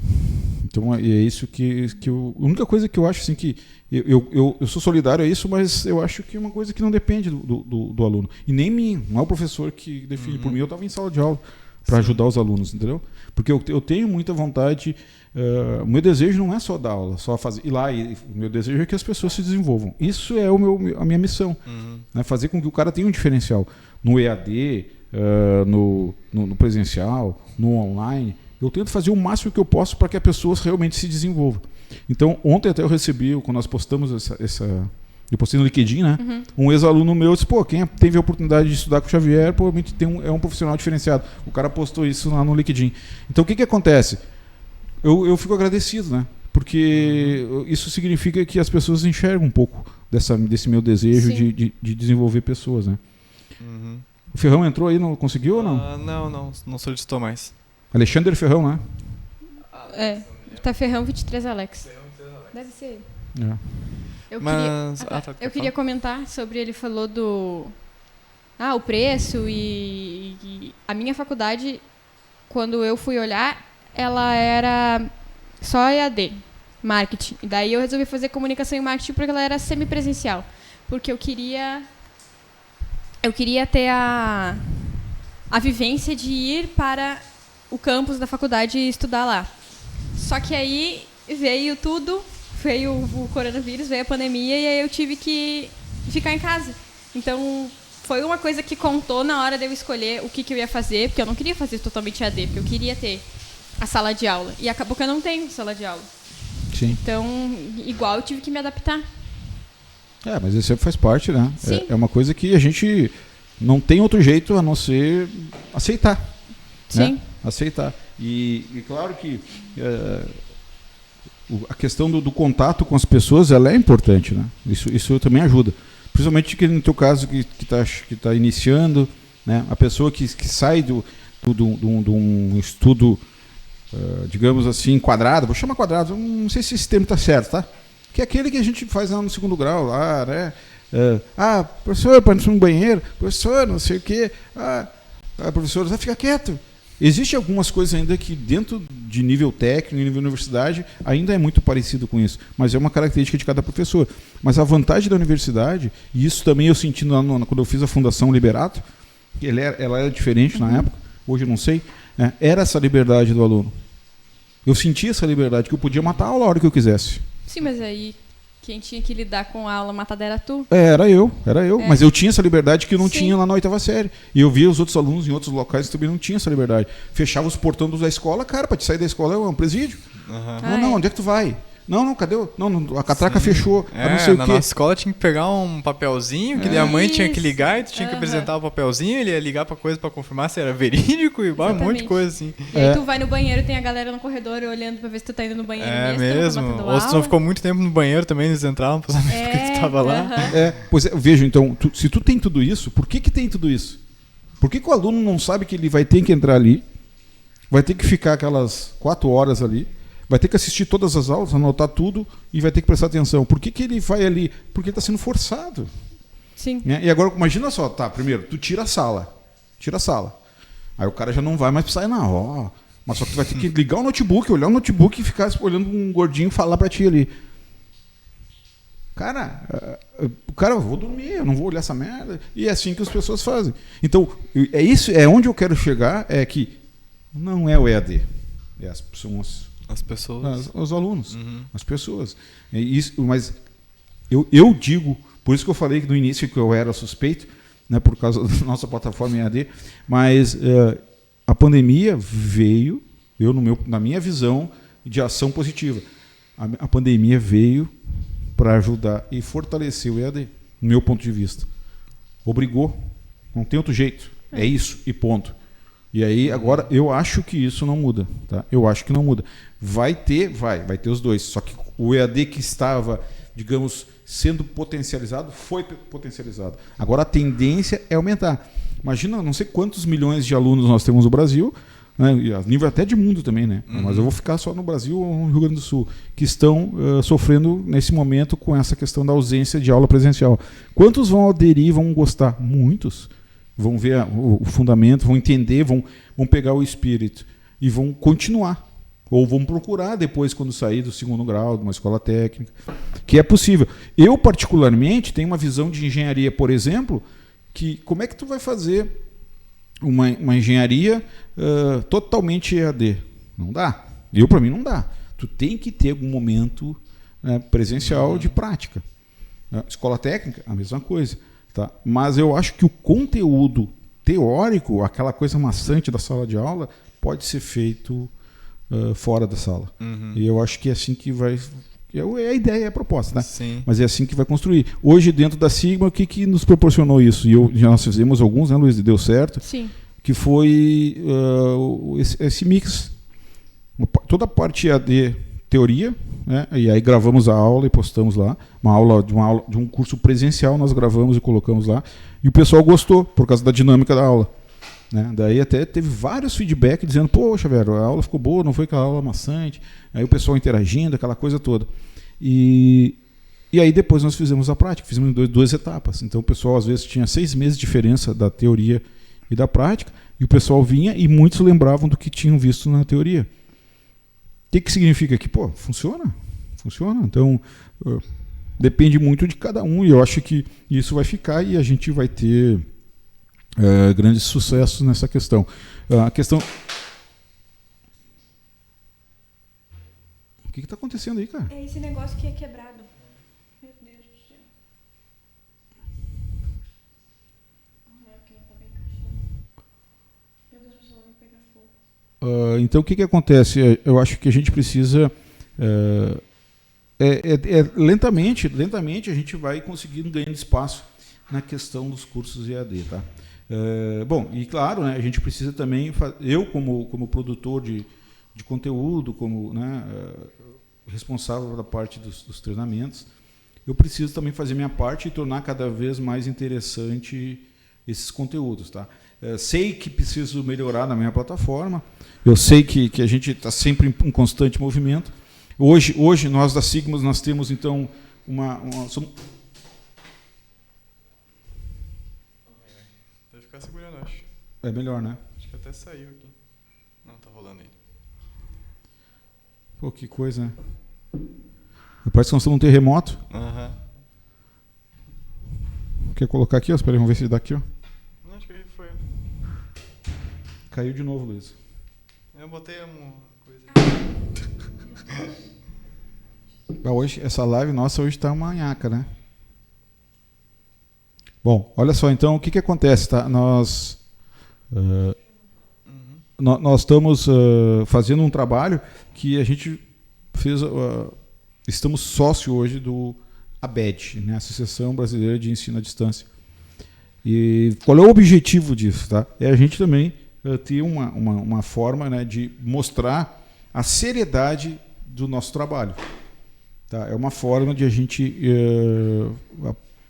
Então é isso que a única coisa que eu acho assim que eu sou solidário a isso, mas eu acho que é uma coisa que não depende do aluno. E nem mim, não é o professor que define por mim. Eu estava em sala de aula para ajudar os alunos, entendeu? Porque eu tenho muita vontade. O meu desejo não é só dar aula, só fazer ir lá. O meu desejo é que as pessoas se desenvolvam. Isso é a minha missão, né? Fazer com que o cara tenha um diferencial no EAD, no presencial, no online. Eu tento fazer o máximo que eu posso para que a pessoa realmente se desenvolva. Então, ontem até eu recebi, quando nós postamos eu postei no LinkedIn, né? Um ex-aluno meu disse, quem teve a oportunidade de estudar com o Xavier, provavelmente é um profissional diferenciado. O cara postou isso lá no LinkedIn. Então, o que acontece? Eu fico agradecido, né? Porque isso significa que as pessoas enxergam um pouco desse meu desejo de desenvolver pessoas, né? O Ferrão entrou aí, não conseguiu ou não? Não solicitou mais. Alexandre Ferrão, né? Tá Ferrão 23 Alex. Deve ser. Eu queria comentar sobre, ele falou do o preço e a minha faculdade, quando eu fui olhar, ela era só EAD, marketing. E daí eu resolvi fazer comunicação e marketing porque ela era semipresencial. Porque eu queria ter a vivência de ir para o campus da faculdade e estudar lá. Só que aí veio o coronavírus, veio a pandemia e aí eu tive que ficar em casa. Então foi uma coisa que contou na hora de eu escolher o que eu ia fazer, porque eu não queria fazer totalmente EAD, porque eu queria ter a sala de aula. E acabou que eu não tenho sala de aula. Sim. Então, igual eu tive que me adaptar. Mas isso sempre faz parte, né? Sim. É uma coisa que a gente não tem outro jeito a não ser aceitar. Sim. Né? Aceitar. E claro que a questão do contato com as pessoas, ela é importante, né? Isso também ajuda. Principalmente que no teu caso que tá iniciando, né? A pessoa que sai de um estudo, digamos assim, quadrado, vou chamar quadrado, não sei se esse termo está certo, tá? Que é aquele que a gente faz lá no segundo grau, lá, né? Professor, para ir no banheiro, professor, não sei o quê, professor, vai ficar quieto. Existem algumas coisas ainda que dentro de nível técnico, nível universidade, ainda é muito parecido com isso, mas é uma característica de cada professor. Mas a vantagem da universidade, e isso também eu senti quando eu fiz a Fundação Liberato, que ela era diferente na época, hoje eu não sei, era essa liberdade do aluno. Eu sentia essa liberdade, que eu podia matar a aula a hora que eu quisesse. Sim, mas aí quem tinha que lidar com a aula matada era tu. Era eu. Mas eu tinha essa liberdade que eu não Sim. tinha lá na 8ª série. E eu via os outros alunos em outros locais que também não tinham essa liberdade. Fechava os portões da escola, cara, para te sair da escola é um presídio. Não, onde é que tu vai? Não, cadê? Não, a catraca fechou. Não sei o quê. Na nossa escola tinha que pegar um papelzinho que a mãe tinha que ligar e tu tinha que apresentar o papelzinho, ele ia ligar pra coisa pra confirmar se era verídico e um monte de coisa assim. E aí tu vai no banheiro, tem a galera no corredor olhando pra ver se tu tá indo no banheiro mesmo. Ou se tu não ficou muito tempo no banheiro também, eles entravam pra saber por que tu tava lá. Pois é, veja, então, se tu tem tudo isso, por que tem tudo isso? Por que o aluno não sabe que ele vai ter que entrar ali, vai ter que ficar aquelas 4 horas ali, vai ter que assistir todas as aulas, anotar tudo e vai ter que prestar atenção? Por que ele vai ali? Porque ele está sendo forçado. Sim. Né? E agora, imagina só, primeiro, tu tira a sala. Aí o cara já não vai mais sair na hora. Mas só que tu vai ter que ligar o notebook, olhar o notebook e ficar olhando um gordinho falar para ti ali. Cara, eu vou dormir, eu não vou olhar essa merda. E é assim que as pessoas fazem. Então, é onde eu quero chegar, é que não é o EAD. São as pessoas. Os alunos, as pessoas. Mas eu digo, por isso que eu falei que no início que eu era suspeito, né, por causa da nossa plataforma EAD, mas a pandemia veio, na minha visão de ação positiva, a pandemia veio para ajudar e fortalecer o EAD, no meu ponto de vista. Obrigou, não tem outro jeito, é isso e ponto. E aí, agora, eu acho que isso não muda. Tá? Eu acho que não muda. Vai ter os dois. Só que o EAD que estava, digamos, sendo potencializado, foi potencializado. Agora a tendência é aumentar. Imagina, não sei quantos milhões de alunos nós temos no Brasil, né, a nível até de mundo também, né? Mas eu vou ficar só no Brasil ou no Rio Grande do Sul, que estão sofrendo nesse momento com essa questão da ausência de aula presencial. Quantos vão aderir e vão gostar? Muitos. Vão ver o fundamento, vão entender, vão pegar o espírito e vão continuar. Ou vão procurar depois, quando sair do segundo grau, de uma escola técnica, que é possível. Eu, particularmente, tenho uma visão de engenharia, por exemplo, que como é que tu vai fazer uma engenharia totalmente EAD? Não dá. Para mim, não dá. Tu tem que ter algum momento presencial de prática. Escola técnica, a mesma coisa. Tá? Mas eu acho que o conteúdo teórico, aquela coisa maçante da sala de aula, pode ser feito fora da sala. E eu acho que é assim que vai... É a ideia, é a proposta, né? Sim. Mas é assim que vai construir. Hoje, dentro da Sigma, o que nos proporcionou isso? E nós fizemos alguns, né, Luiz? Deu certo. Sim. Que foi esse mix. Toda a parte EAD teoria, né? E aí gravamos a aula e postamos lá. Uma aula de um curso presencial, nós gravamos e colocamos lá. E o pessoal gostou, por causa da dinâmica da aula. Né? Daí até teve vários feedbacks dizendo, poxa, velho, a aula ficou boa, não foi aquela aula maçante. Aí o pessoal interagindo, aquela coisa toda. E aí depois nós fizemos a prática, fizemos em duas etapas. Então o pessoal às vezes tinha 6 meses de diferença da teoria e da prática, e o pessoal vinha e muitos lembravam do que tinham visto na teoria. O que significa que, funciona? Funciona. Então, depende muito de cada um, e eu acho que isso vai ficar e a gente vai ter grandes sucessos nessa questão. A questão... O que está acontecendo aí, cara? É esse negócio que é quebrado. Meu Deus do céu. Então, o que acontece? Eu acho que a gente precisa... lentamente a gente vai conseguindo ganhando espaço na questão dos cursos EAD. Tá? Bom, e claro, né, a gente precisa também... Eu, como produtor de conteúdo, como responsável da parte dos treinamentos, eu preciso também fazer minha parte e tornar cada vez mais interessante esses conteúdos. Tá? Sei que preciso melhorar na minha plataforma, eu sei que a gente está sempre em constante movimento. Hoje nós da Sigma, nós temos então Deve ficar segurando, acho. É melhor, né? Acho que até saiu aqui. Não, tá rolando aí. Pô, que coisa, né? Parece que nós estamos num terremoto. Aham. Quer colocar aqui? Espera aí, vamos ver se dá aqui. Ó. Não, acho que foi. Caiu de novo, Luiz. Eu botei uma coisa. Hoje, essa live nossa hoje está uma nhaca, né? Bom, olha só, então, o que acontece? Tá? Nós estamos fazendo um trabalho que a gente fez... estamos sócio hoje do ABED, né? Associação Brasileira de Ensino à Distância. E qual é o objetivo disso? Tá? É a gente também ter uma forma, né, de mostrar a seriedade do nosso trabalho. Tá? É uma forma de a gente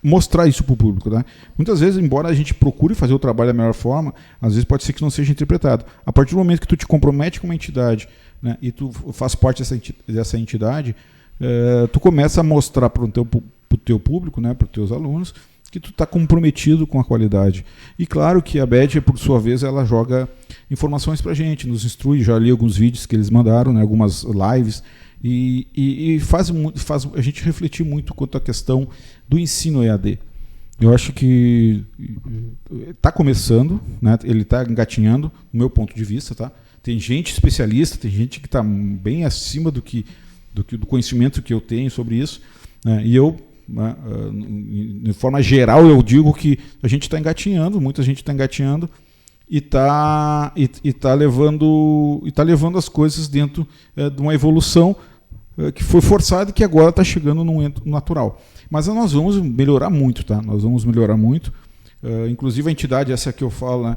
mostrar isso para o público. Né? Muitas vezes, embora a gente procure fazer o trabalho da melhor forma, às vezes pode ser que não seja interpretado. A partir do momento que tu te compromete com uma entidade, né, e tu faz parte dessa entidade, tu começa a mostrar para o teu público, né, para os teus alunos, que tu está comprometido com a qualidade. E claro que a BED, por sua vez, ela joga informações para a gente, nos instrui, já li alguns vídeos que eles mandaram, né, algumas lives, e faz a gente refletir muito quanto à questão do ensino EAD. Eu acho que está começando, né, ele está engatinhando, do meu ponto de vista. Tá? Tem gente especialista, tem gente que está bem acima do conhecimento que eu tenho sobre isso, né, e eu, de forma geral, eu digo que a gente está engatinhando, muita gente está engatinhando e está levando as coisas dentro de uma evolução que foi forçada e que agora está chegando num natural. Mas nós vamos melhorar muito, tá? Nós vamos melhorar muito. Inclusive a entidade, essa que eu falo, né,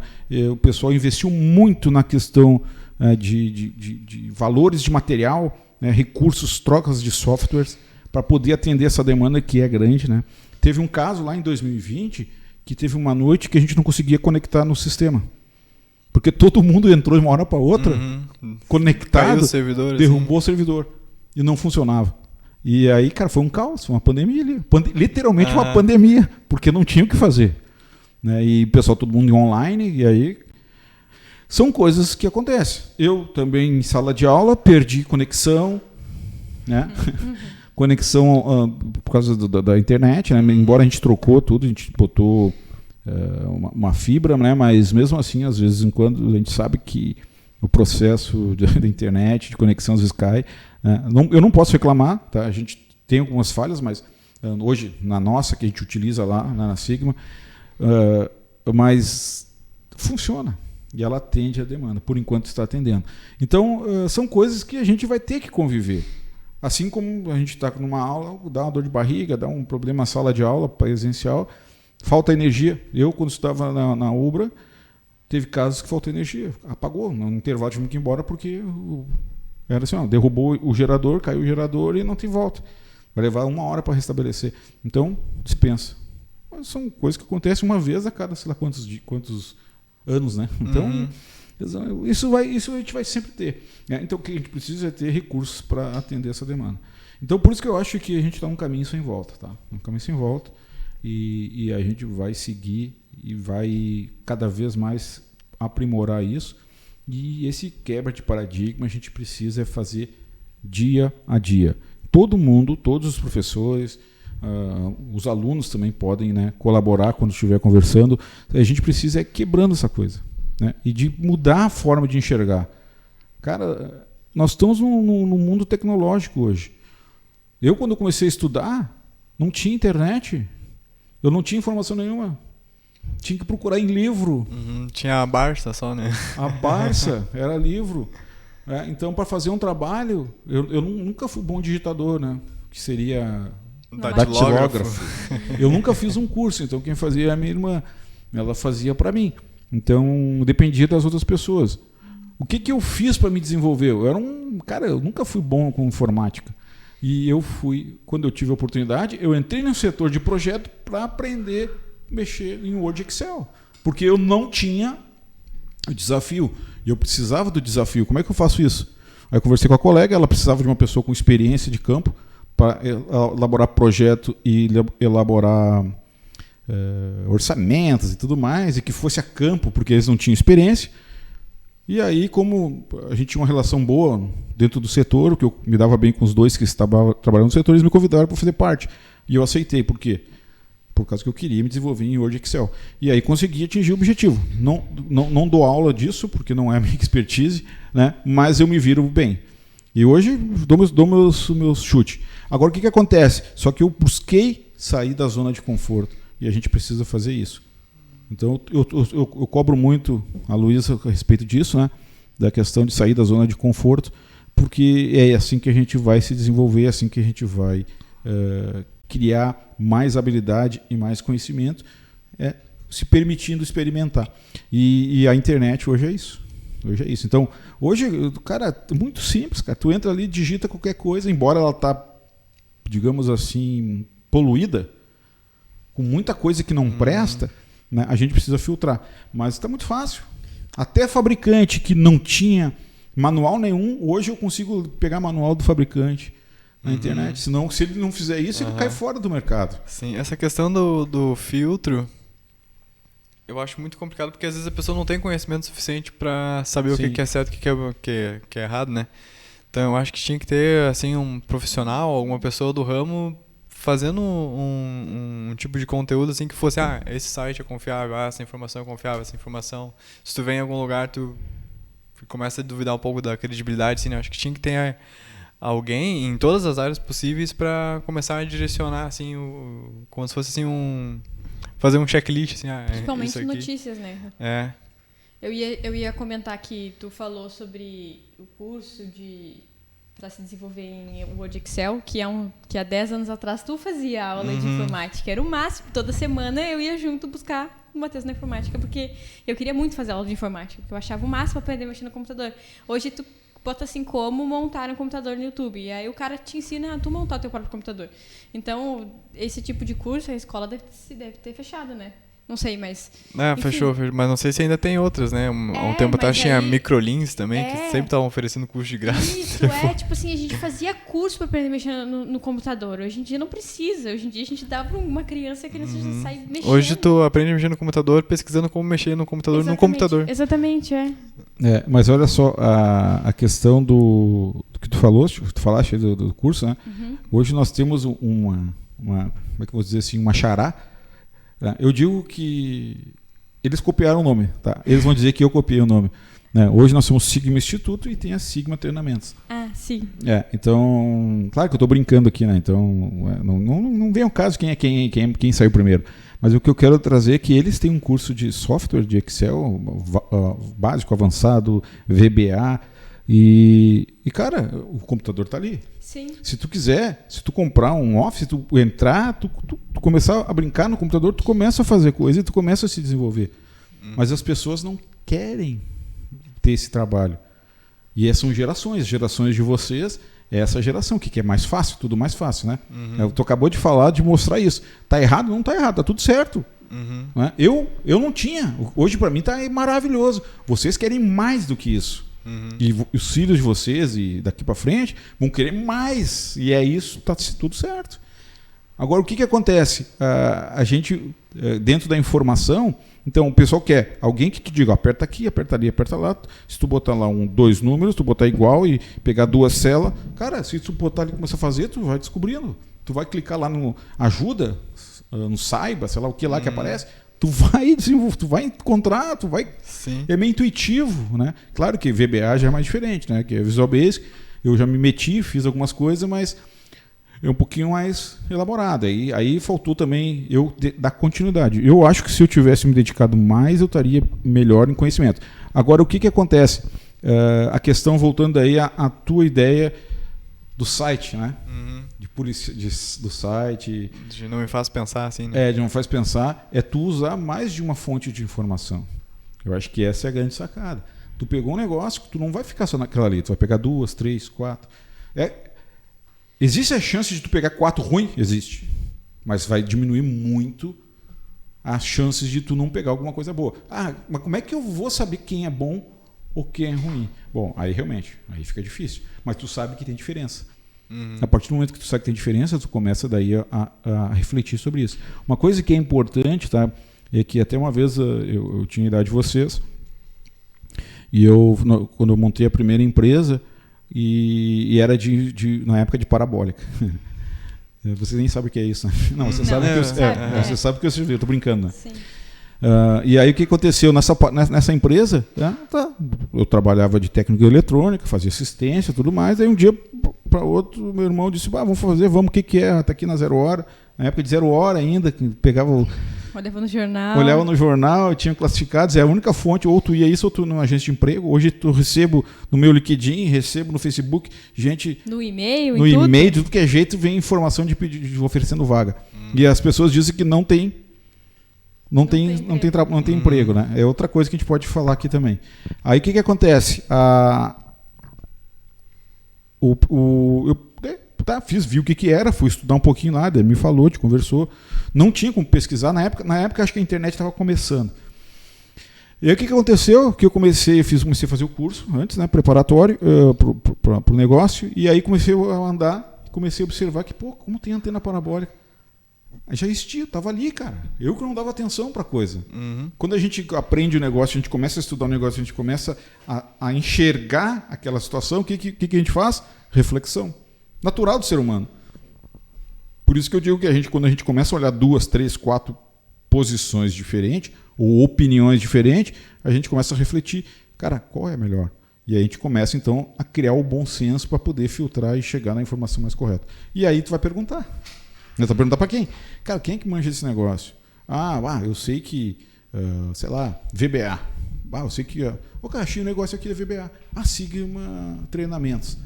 o pessoal investiu muito na questão de valores de material, né, recursos, trocas de softwares, para poder atender essa demanda que é grande. Né? Teve um caso lá em 2020 que teve uma noite que a gente não conseguia conectar no sistema. Porque todo mundo entrou de uma hora para outra, conectado, derrubou o servidor e não funcionava. E aí, cara, foi um caos, uma pandemia ali. Literalmente uma pandemia, porque não tinha o que fazer. Né? E o pessoal, todo mundo online, e aí... São coisas que acontecem. Eu também, em sala de aula, perdi conexão, né? Conexão por causa da internet, né? Embora a gente trocou tudo, a gente botou uma fibra, né? Mas mesmo assim, às vezes em quando, a gente sabe que o processo da internet, de conexão, às vezes cai. Né? Eu não posso reclamar, tá? A gente tem algumas falhas, mas hoje, na nossa, que a gente utiliza lá na Sigma, mas funciona. E ela atende a demanda, por enquanto está atendendo. Então, são coisas que a gente vai ter que conviver. Assim como a gente está numa aula, dá uma dor de barriga, dá um problema na sala de aula presencial, falta energia. Eu, quando estava na UBRA, teve casos que faltou energia. Apagou, no intervalo tivemos que ir embora porque era assim, derrubou o gerador, caiu o gerador e não tem volta. Vai levar 1 hora para restabelecer. Então, dispensa. Mas são coisas que acontecem uma vez a cada, sei lá quantos anos, né? Então, isso a gente vai sempre ter. Né? Então, o que a gente precisa é ter recursos para atender essa demanda. Então, por isso que eu acho que a gente está num caminho sem volta, tá? Um caminho sem volta, e a gente vai seguir e vai cada vez mais aprimorar isso. E esse quebra de paradigma a gente precisa fazer dia a dia. Todo mundo, todos os professores, os alunos também podem, né, colaborar quando estiver conversando. A gente precisa quebrando essa coisa, né, e de mudar a forma de enxergar. Cara, nós estamos num mundo tecnológico hoje. Eu, quando comecei a estudar, não tinha internet. Eu não tinha informação nenhuma. Tinha que procurar em livro. Tinha a Barça só, né? A Barça era livro. Então, para fazer um trabalho, eu nunca fui bom digitador, né? Que seria datilógrafo. Eu nunca fiz um curso, então quem fazia é a minha irmã. Ela fazia para mim. Então, dependia das outras pessoas. O que eu fiz para me desenvolver? Eu nunca fui bom com informática. E quando eu tive a oportunidade, eu entrei no setor de projeto para aprender a mexer em Word e Excel. Porque eu não tinha o desafio. E eu precisava do desafio. Como é que eu faço isso? Aí eu conversei com a colega, ela precisava de uma pessoa com experiência de campo para elaborar projeto e elaborar orçamentos e tudo mais, e que fosse a campo, porque eles não tinham experiência. E aí, como a gente tinha uma relação boa dentro do setor, que eu me dava bem com os dois que estavam trabalhando no setor, eles me convidaram para fazer parte. E eu aceitei. Por quê? Por causa que eu queria me desenvolver em Word e Excel. E aí consegui atingir o objetivo. Não dou aula disso, porque não é a minha expertise, né? Mas eu me viro bem. E hoje dou meus chutes. Agora, o que acontece? Só que eu busquei sair da zona de conforto. E a gente precisa fazer isso. Então, eu cobro muito a Luísa a respeito disso, né? Da questão de sair da zona de conforto, porque é assim que a gente vai se desenvolver, é assim que a gente vai criar mais habilidade e mais conhecimento, se permitindo experimentar. E a internet hoje é isso. Então, hoje, cara, é muito simples, cara. Tu entra ali, digita qualquer coisa, embora ela tá, digamos assim, poluída, com muita coisa que não presta, né? A gente precisa filtrar. Mas está muito fácil. Até fabricante que não tinha manual nenhum, hoje eu consigo pegar manual do fabricante na internet. Senão, se ele não fizer isso, ele cai fora do mercado. Sim, essa questão do filtro, eu acho muito complicado, porque às vezes a pessoa não tem conhecimento suficiente para saber o que é certo e o que é errado, né? Então eu acho que tinha que ter assim, um profissional, alguma pessoa do ramo fazendo um tipo de conteúdo assim que fosse, esse site é confiável, essa informação é confiável, essa informação, se tu vem em algum lugar, tu começa a duvidar um pouco da credibilidade, assim, né? Acho que tinha que ter alguém em todas as áreas possíveis para começar a direcionar, assim, como se fosse assim fazer um checklist, assim, principalmente isso aqui. Notícias, né? Eu ia comentar que tu falou sobre o curso para se desenvolver em Word Excel, que há 10 anos atrás tu fazia aula de informática. Era o máximo. Toda semana eu ia junto buscar o Matheus na informática, porque eu queria muito fazer aula de informática, porque eu achava o máximo aprender a mexer no computador. Hoje tu bota assim como montar um computador no YouTube, e aí o cara te ensina a tu montar o teu próprio computador. Então, esse tipo de curso a escola deve ter fechado, né? Não sei, mas... Fechou. Mas não sei se ainda tem outras, né? Há um tempo atrás tinha a Microlins também, que sempre estavam oferecendo curso de graça. Isso, tipo assim, a gente fazia curso para aprender a mexer no computador. Hoje em dia não precisa. Hoje em dia a gente dá para uma criança e a criança já sai mexendo. Hoje tu aprende a mexer no computador pesquisando como mexer no computador no computador. Exatamente, mas olha só, a questão do que tu falaste do curso, né? Hoje nós temos como é que eu vou dizer assim, uma xará. Eu digo que eles copiaram o nome, tá? Eles vão dizer que eu copiei o nome. Hoje nós somos Sigma Instituto e tem a Sigma Treinamentos. Sim. Então, claro que eu estou brincando aqui, né? Então, não vem ao caso quem saiu primeiro. Mas o que eu quero trazer é que eles têm um curso de software de Excel, básico, avançado, VBA, e cara, o computador está ali. Sim. Se tu quiser, se tu comprar um Office, tu entrar, tu começar a brincar no computador, tu começa a fazer coisa e tu começa a se desenvolver. Mas as pessoas não querem ter esse trabalho. E essas são gerações de vocês, é essa geração que quer mais fácil, tudo mais fácil, né? Tu acabou de falar, de mostrar isso. Tá errado? Não tá errado, tá tudo certo. Né? Eu não tinha. Hoje para mim tá maravilhoso. Vocês querem mais do que isso. E os filhos de vocês e daqui para frente vão querer mais, e é isso, tá tudo certo. Agora, o que acontece? A gente, dentro da informação, então o pessoal quer alguém que te diga, aperta aqui, aperta ali, aperta lá. Se tu botar lá 2 números, tu botar igual e pegar 2 células, cara, se tu botar ali e começar a fazer, tu vai descobrindo. Tu vai clicar lá no ajuda, no saiba, sei lá o que lá que aparece. Tu vai encontrar, Sim. É meio intuitivo, né? Claro que VBA já é mais diferente, né? Que é Visual Basic, eu já me meti, fiz algumas coisas, mas é um pouquinho mais elaborada. Aí faltou também eu dar continuidade. Eu acho que se eu tivesse me dedicado mais, eu estaria melhor em conhecimento. Agora, o que acontece? A questão, voltando aí à tua ideia do site, né? Do site. De não me faz pensar assim, né? De não me faz pensar. É tu usar mais de uma fonte de informação. Eu acho que essa é a grande sacada. Tu pegou um negócio que tu não vai ficar só naquela ali. Tu vai pegar 2, 3, 4. Existe a chance de tu pegar 4 ruim? Existe. Mas vai diminuir muito as chances de tu não pegar alguma coisa boa. Mas como é que eu vou saber quem é bom ou quem é ruim? Bom, aí realmente, aí fica difícil. Mas tu sabe que tem diferença. A partir do momento que tu sabe que tem diferença, tu começa daí a refletir sobre isso. Uma coisa que é importante, tá? É que até uma vez eu tinha a idade de vocês, e quando eu montei a primeira empresa, e era na época de parabólica. Você nem sabe o que é isso, né? Não, você sabe que você sabe que eu estou brincando, né? Sim. E aí o que aconteceu nessa empresa? Eu trabalhava de técnico de eletrônica, fazia assistência e tudo mais. Aí um dia para outro, meu irmão disse: vamos, o que é? Está aqui na 0 hora. Na época de 0 hora ainda, que pegava olhava no jornal, tinha classificados, é a única fonte, ou tu ia isso, ou tu numa agência de emprego. Hoje tu recebo no meu LinkedIn, recebo no Facebook, gente... No e-mail, de tudo que é jeito, vem informação de oferecendo vaga. E as pessoas dizem que não tem emprego, né? É outra coisa que a gente pode falar aqui também. Aí o que acontece? Vi o que era, fui estudar um pouquinho lá, me falou, te conversou. Não tinha como pesquisar na época acho que a internet estava começando. E aí o que aconteceu? Que eu comecei a fazer o curso antes, né, preparatório para o negócio, e aí comecei a andar, comecei a observar que, como tem antena parabólica? Aí já existia, estava ali, cara. Eu que não dava atenção para a coisa. Quando a gente aprende o negócio, a gente começa a estudar o negócio, a gente começa a enxergar aquela situação, o que a gente faz? Reflexão. Natural do ser humano. Por isso que eu digo que quando a gente começa a olhar 2, 3, 4 posições diferentes, ou opiniões diferentes, a gente começa a refletir, cara, qual é a melhor? E aí a gente começa, então, a criar o bom senso para poder filtrar e chegar na informação mais correta. E aí tu vai perguntar. Tu vai perguntar para quem? Cara, quem é que manja desse negócio? Eu sei que, sei lá, VBA. Eu sei que, cara, achei o negócio aqui da VBA. Sigma Treinamentos.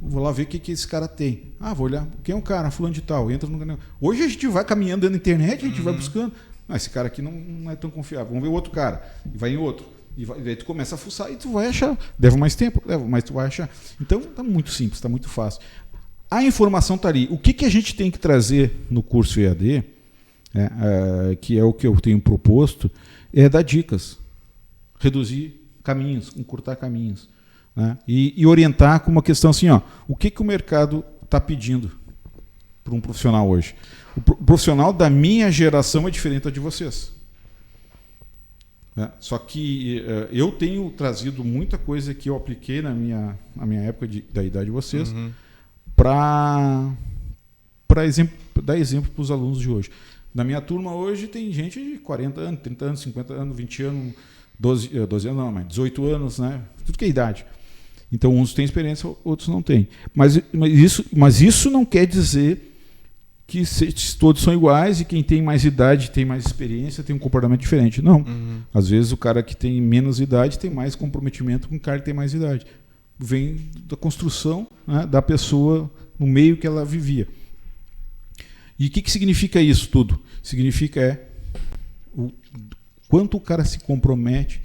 Vou lá ver o que esse cara tem. Vou olhar. Quem é o cara? Fulano de tal. Entra no canal. Hoje a gente vai caminhando dentro da internet, a gente vai buscando. Esse cara aqui não é tão confiável. Vamos ver o outro cara. E vai em outro. E daí tu começa a fuçar e tu vai achar. Leva mais tempo? Leva, mas tu vai achar. Então está muito simples, está muito fácil. A informação está ali. O que a gente tem que trazer no curso EAD, que é o que eu tenho proposto, é dar dicas. Reduzir caminhos, encurtar caminhos. Né? E orientar com uma questão assim, o que o mercado está pedindo para um profissional hoje. O profissional da minha geração é diferente da de vocês. Né? Só que eu tenho trazido muita coisa que eu apliquei na minha época da idade de vocês para dar exemplo para os alunos de hoje. Na minha turma hoje tem gente de 40 anos, 30 anos, 50 anos, 20 anos, 12 anos não, mas 18 anos, né? Tudo que é idade. Então, uns têm experiência, outros não têm. Mas isso não quer dizer que todos são iguais e quem tem mais idade, tem mais experiência, tem um comportamento diferente. Não. Às vezes o cara que tem menos idade tem mais comprometimento com o cara que tem mais idade. Vem da construção, né, da pessoa no meio que ela vivia. E o que significa isso tudo? Significa o quanto o cara se compromete,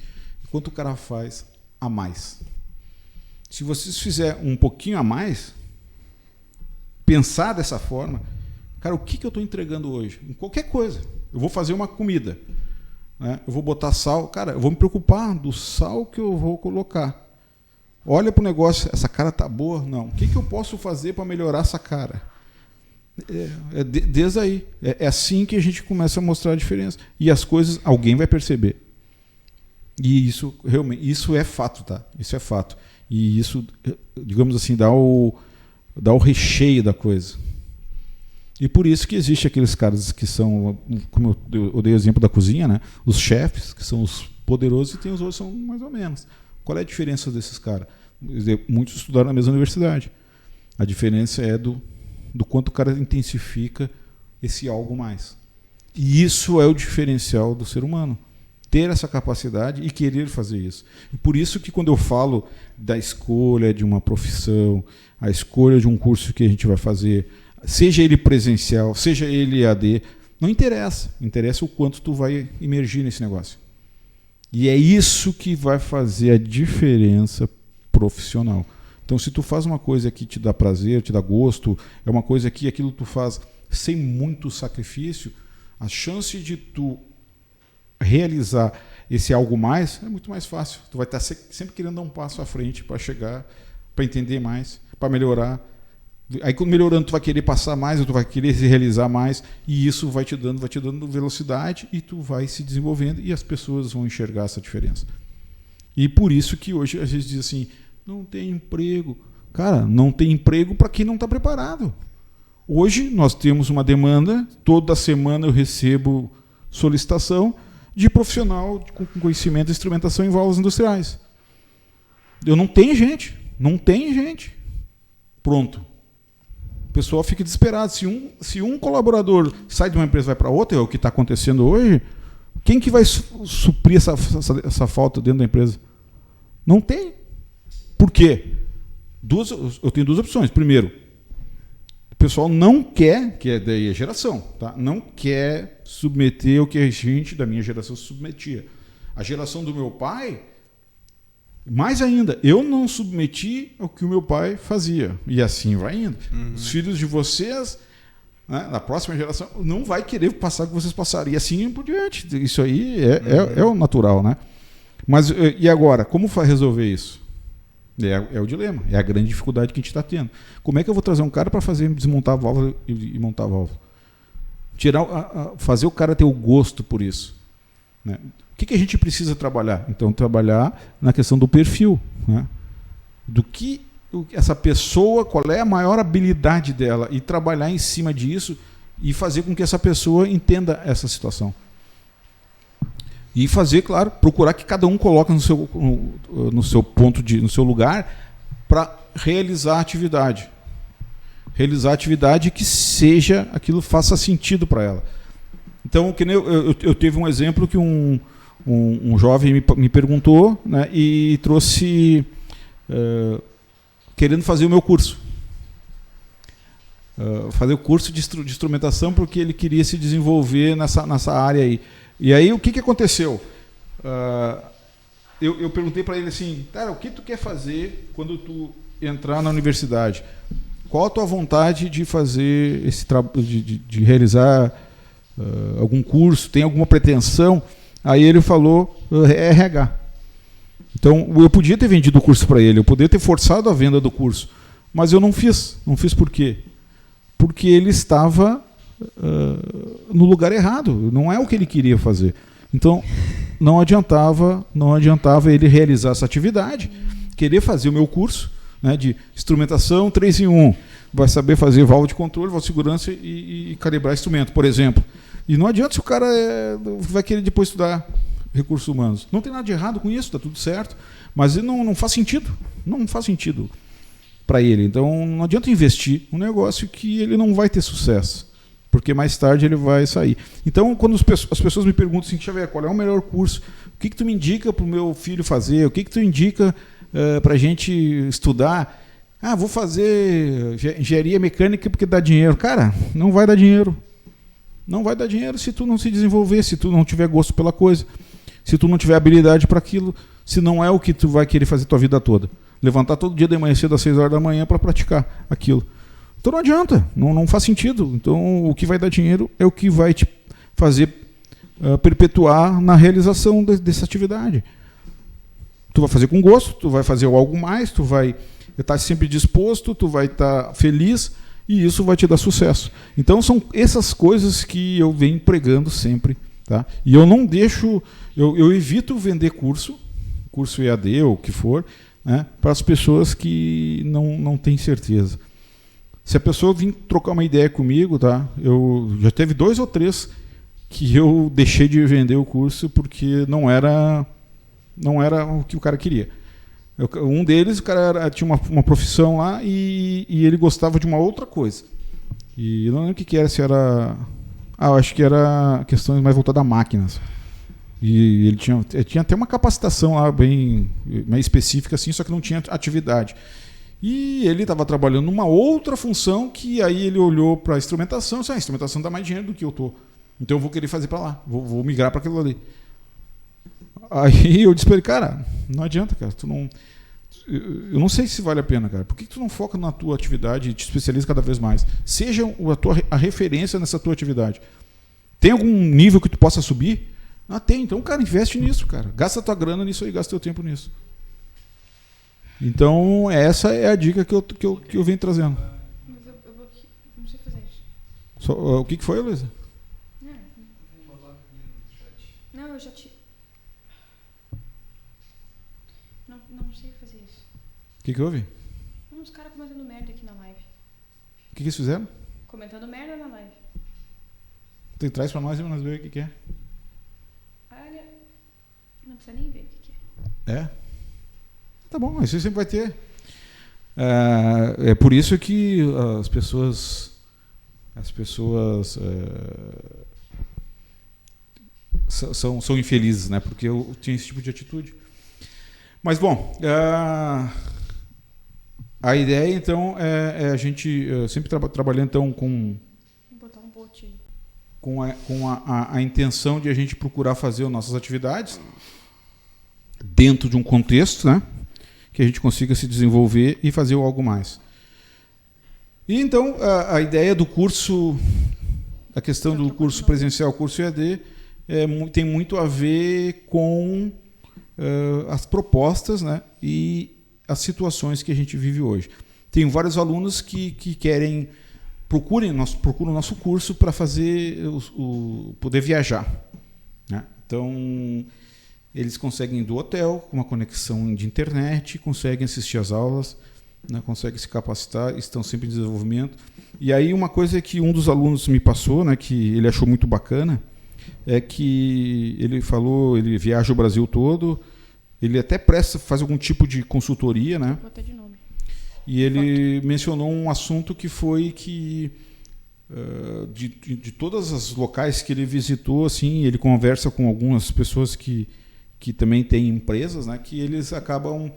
quanto o cara faz a mais. Se vocês fizerem um pouquinho a mais, pensar dessa forma, cara, o que eu estou entregando hoje? Em qualquer coisa. Eu vou fazer uma comida, né? Eu vou botar sal. Cara, eu vou me preocupar do sal que eu vou colocar. Olha para o negócio, essa cara tá boa? Não. O que eu posso fazer para melhorar essa cara? Desde aí. É assim que a gente começa a mostrar a diferença. E as coisas, alguém vai perceber. E isso, realmente, isso é fato, tá? Isso é fato. E isso, digamos assim, dá o recheio da coisa. E por isso que existe aqueles caras que são, como eu dei o exemplo da cozinha, né? Os chefes, que são os poderosos, e tem os outros que são mais ou menos. Qual é a diferença desses caras? Muitos estudaram na mesma universidade. A diferença é do do quanto o cara intensifica esse algo mais. E isso é o diferencial do ser humano. Ter essa capacidade e querer fazer isso. E por isso que quando eu falo da escolha de uma profissão, a escolha de um curso que a gente vai fazer, seja ele presencial, seja ele EAD, não interessa. Interessa o quanto tu vai imergir nesse negócio. E é isso que vai fazer a diferença profissional. Então, se tu faz uma coisa que te dá prazer, te dá gosto, é uma coisa que aquilo tu faz sem muito sacrifício, a chance de tu realizar esse algo mais é muito mais fácil. Tu vai estar sempre querendo dar um passo à frente para chegar, para entender mais, para melhorar. Aí, quando melhorando, tu vai querer passar mais, tu vai querer se realizar mais, e isso vai te dando velocidade, e tu vai se desenvolvendo, e as pessoas vão enxergar essa diferença. E por isso que hoje a gente diz assim, não tem emprego. Cara, não tem emprego para quem não está preparado. Hoje nós temos uma demanda, toda semana eu recebo solicitação de profissional com conhecimento de instrumentação em válvulas industriais. Eu não tenho gente. Pronto. O pessoal fica desesperado. Se um colaborador sai de uma empresa e vai para outra, é o que está acontecendo hoje, quem que vai suprir essa falta dentro da empresa? Não tem. Por quê? Eu tenho duas opções. Primeiro, o pessoal não quer, que é daí a geração, tá? Não quer submeter o que a gente da minha geração submetia. A geração do meu pai, mais ainda, eu não submeti ao que o meu pai fazia. E assim vai indo. Os filhos de vocês, né, na próxima geração, não vai querer passar o que vocês passaram. E assim por diante. Isso aí é o natural, né? Mas e agora? Como resolver isso? É o dilema, é a grande dificuldade que a gente está tendo. Como é que eu vou trazer um cara para desmontar a válvula e montar a válvula? Fazer o cara ter o gosto por isso. Né? O que a gente precisa trabalhar? Então, trabalhar na questão do perfil. Né? Do que essa pessoa, qual é a maior habilidade dela, e trabalhar em cima disso e fazer com que essa pessoa entenda essa situação. E fazer, claro, procurar que cada um coloque no seu ponto no seu lugar para realizar a atividade. Realizar a atividade que seja, aquilo faça sentido para ela. Então, que nem eu teve um exemplo que um jovem me perguntou, né, e trouxe querendo fazer o meu curso. Fazer o curso de instrumentação porque ele queria se desenvolver nessa área aí. E aí, o que aconteceu? Eu perguntei para ele assim, cara, o que tu quer fazer quando tu entrar na universidade? Qual a tua vontade de fazer esse trabalho, de realizar algum curso? Tem alguma pretensão? Aí ele falou RH. Então, eu podia ter vendido o curso para ele, eu poderia ter forçado a venda do curso, mas eu não fiz. Não fiz por quê? Porque ele estava no lugar errado, não é o que ele queria fazer. Então, não adiantava ele realizar essa atividade, querer fazer o meu curso, né, de instrumentação 3 em 1, vai saber fazer válvula de controle, válvula de segurança e calibrar instrumento, por exemplo. E não adianta se o cara vai querer depois estudar recursos humanos. Não tem nada de errado com isso, está tudo certo, mas não faz sentido. Não faz sentido para ele. Então, não adianta investir num negócio que ele não vai ter sucesso, porque mais tarde ele vai sair. Então, quando as pessoas me perguntam assim, Xavier, qual é o melhor curso? O que tu me indica para o meu filho fazer? O que tu indica para a gente estudar? Vou fazer engenharia mecânica porque dá dinheiro. Cara, não vai dar dinheiro. Não vai dar dinheiro se tu não se desenvolver, se tu não tiver gosto pela coisa, se tu não tiver habilidade para aquilo, se não é o que tu vai querer fazer tua vida toda. Levantar todo dia de manhã cedo às 6 horas da manhã para praticar aquilo. Então não adianta, não faz sentido. Então o que vai dar dinheiro é o que vai te fazer perpetuar na realização dessa atividade. Tu vai fazer com gosto, tu vai fazer algo mais, tu vai estar sempre disposto, tu vai estar feliz e isso vai te dar sucesso. Então são essas coisas que eu venho pregando sempre. Tá? E eu não deixo, eu evito vender curso EAD ou o que for, né, para as pessoas que não têm certeza. Se a pessoa vir trocar uma ideia comigo, tá? Eu já teve 2 ou 3 que eu deixei de vender o curso porque não era o que o cara queria. Um deles, o cara tinha uma profissão lá e ele gostava de uma outra coisa. E eu não lembro o que era, se era... eu acho que era questões mais voltadas a máquinas. E ele tinha até uma capacitação lá bem específica, assim, só que não tinha atividade. E ele estava trabalhando numa outra função que aí ele olhou para a instrumentação e disse, a instrumentação dá mais dinheiro do que eu tô. Então eu vou querer fazer para lá, vou migrar para aquilo ali. Aí eu disse para ele, cara, não adianta, cara, eu não sei se vale a pena, cara. Por que tu não foca na tua atividade e te especializa cada vez mais? Seja a referência nessa tua atividade. Tem algum nível que tu possa subir? Tem. Então, cara, investe nisso, cara. Gasta tua grana nisso aí, gasta teu tempo nisso. Então, essa é a dica que eu venho trazendo. Mas eu vou aqui. Não sei fazer isso. O que foi, Luísa? Não, eu já te... Não sei fazer isso. O que houve? Uns caras comentando merda aqui na live. O que eles fizeram? Comentando merda na live. Tu traz pra nós e nós ver o que é. Olha, não precisa nem ver o que é. É? Tá bom, isso sempre vai ter. É por isso que as pessoas são infelizes, né? Porque eu tinha esse tipo de atitude. Mas, bom, a ideia, então, é a gente sempre trabalhando, então, com... Vou botar um bote aí. Com a intenção de a gente procurar fazer as nossas atividades dentro de um contexto, né, que a gente consiga se desenvolver e fazer algo mais. E então a ideia do curso, a questão do curso presencial, curso EAD, tem muito a ver com as propostas, né, e as situações que a gente vive hoje. Tem vários alunos que querem... procuram o nosso curso para fazer poder viajar, né? Então, eles conseguem ir do hotel, com uma conexão de internet, conseguem assistir às aulas, né? Conseguem se capacitar, estão sempre em desenvolvimento. E aí uma coisa que um dos alunos me passou, né, que ele achou muito bacana, é que ele falou, ele viaja o Brasil todo, ele até faz algum tipo de consultoria, né? Vou até de nome. E ele mencionou um assunto que foi que de todas as locais que ele visitou, assim, ele conversa com algumas pessoas que também têm empresas, né, que eles acabam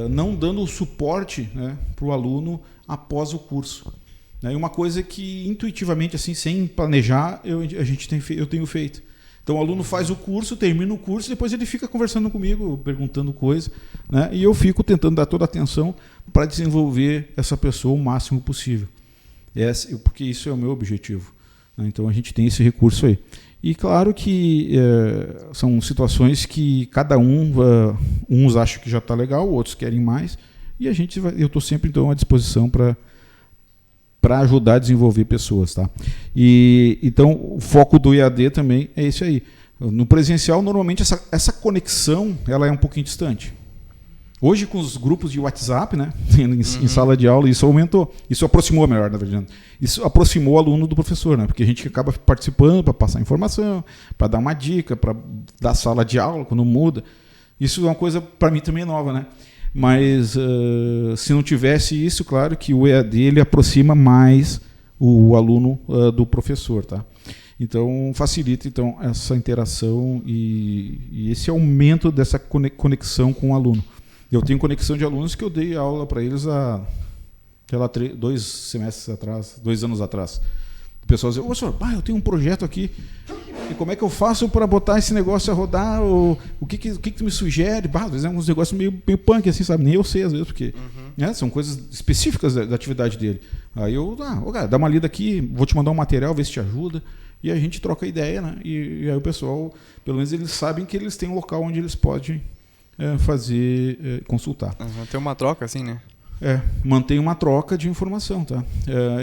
não dando o suporte, né, para o aluno após o curso. E uma coisa que intuitivamente, assim, sem planejar, eu tenho feito. Então o aluno faz o curso, termina o curso, depois ele fica conversando comigo, perguntando coisas, né? E eu fico tentando dar toda a atenção para desenvolver essa pessoa o máximo possível. Porque isso é o meu objetivo, né? Então a gente tem esse recurso aí. E claro que são situações que cada uns acham que já está legal, outros querem mais, e eu estou sempre então à disposição para ajudar a desenvolver pessoas, tá? E então o foco do EAD também é esse aí. No presencial, normalmente essa conexão ela é um pouquinho distante. Hoje, com os grupos de WhatsApp, né, em sala de aula, isso aumentou. Isso aproximou, melhor, na verdade. Isso aproximou o aluno do professor, né? Porque a gente acaba participando para passar informação, para dar uma dica, para dar sala de aula quando muda. Isso é uma coisa, para mim, também nova, né? Mas se não tivesse isso, claro que o EAD ele aproxima mais o aluno do professor, tá? Então facilita então essa interação e esse aumento dessa conexão com o aluno. Eu tenho conexão de alunos que eu dei aula para eles há, sei lá, 2 anos atrás. O pessoal diz, professor, eu tenho um projeto aqui, e como é que eu faço para botar esse negócio a rodar? O que tu me sugere? Às vezes é uns negócios meio punk, assim, sabe? Nem eu sei, às vezes, porque são coisas específicas da atividade dele. Aí eu, cara, dá uma lida aqui, vou te mandar um material, ver se te ajuda, e a gente troca ideia, né? E aí o pessoal, pelo menos eles sabem que eles têm um local onde eles podem consultar. Tem uma troca, assim, né? Mantém uma troca de informação, tá?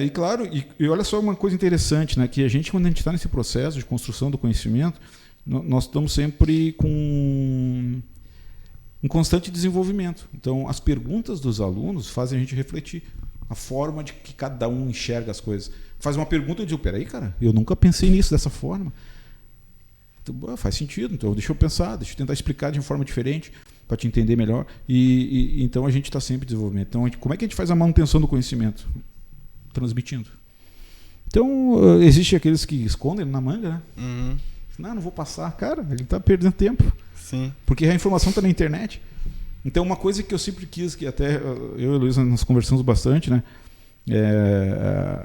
E claro, e olha só uma coisa interessante, né? Que quando a gente está nesse processo de construção do conhecimento, nós estamos sempre com um constante desenvolvimento. Então, as perguntas dos alunos fazem a gente refletir a forma de que cada um enxerga as coisas. Faz uma pergunta e diz, peraí, cara, eu nunca pensei nisso dessa forma. Então, faz sentido, então deixa eu pensar, deixa eu tentar explicar de uma forma diferente para te entender melhor. E então a gente está sempre em desenvolvimento. Então, como é que a gente faz a manutenção do conhecimento? Transmitindo. Então, existe aqueles que escondem na manga, né? Uhum. Não vou passar. Cara, ele está perdendo tempo. Sim. Porque a informação está na internet. Então, uma coisa que eu sempre quis, que até eu e a Luísa nós conversamos bastante, né?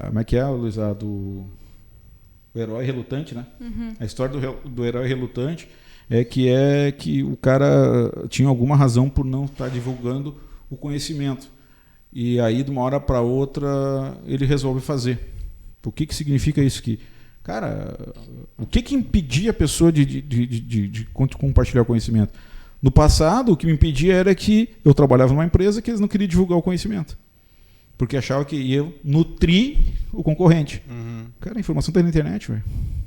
Como é que é, Luísa? Do herói relutante, né? Uhum. A história do herói relutante é que o cara tinha alguma razão por não estar divulgando o conhecimento. E aí, de uma hora para outra, ele resolve fazer. O que significa isso? Que, cara, o que impedia a pessoa de compartilhar o conhecimento? No passado, o que me impedia era que eu trabalhava numa empresa que eles não queriam divulgar o conhecimento. Porque achava que ia nutrir o concorrente. Uhum. Cara, a informação está na internet, velho.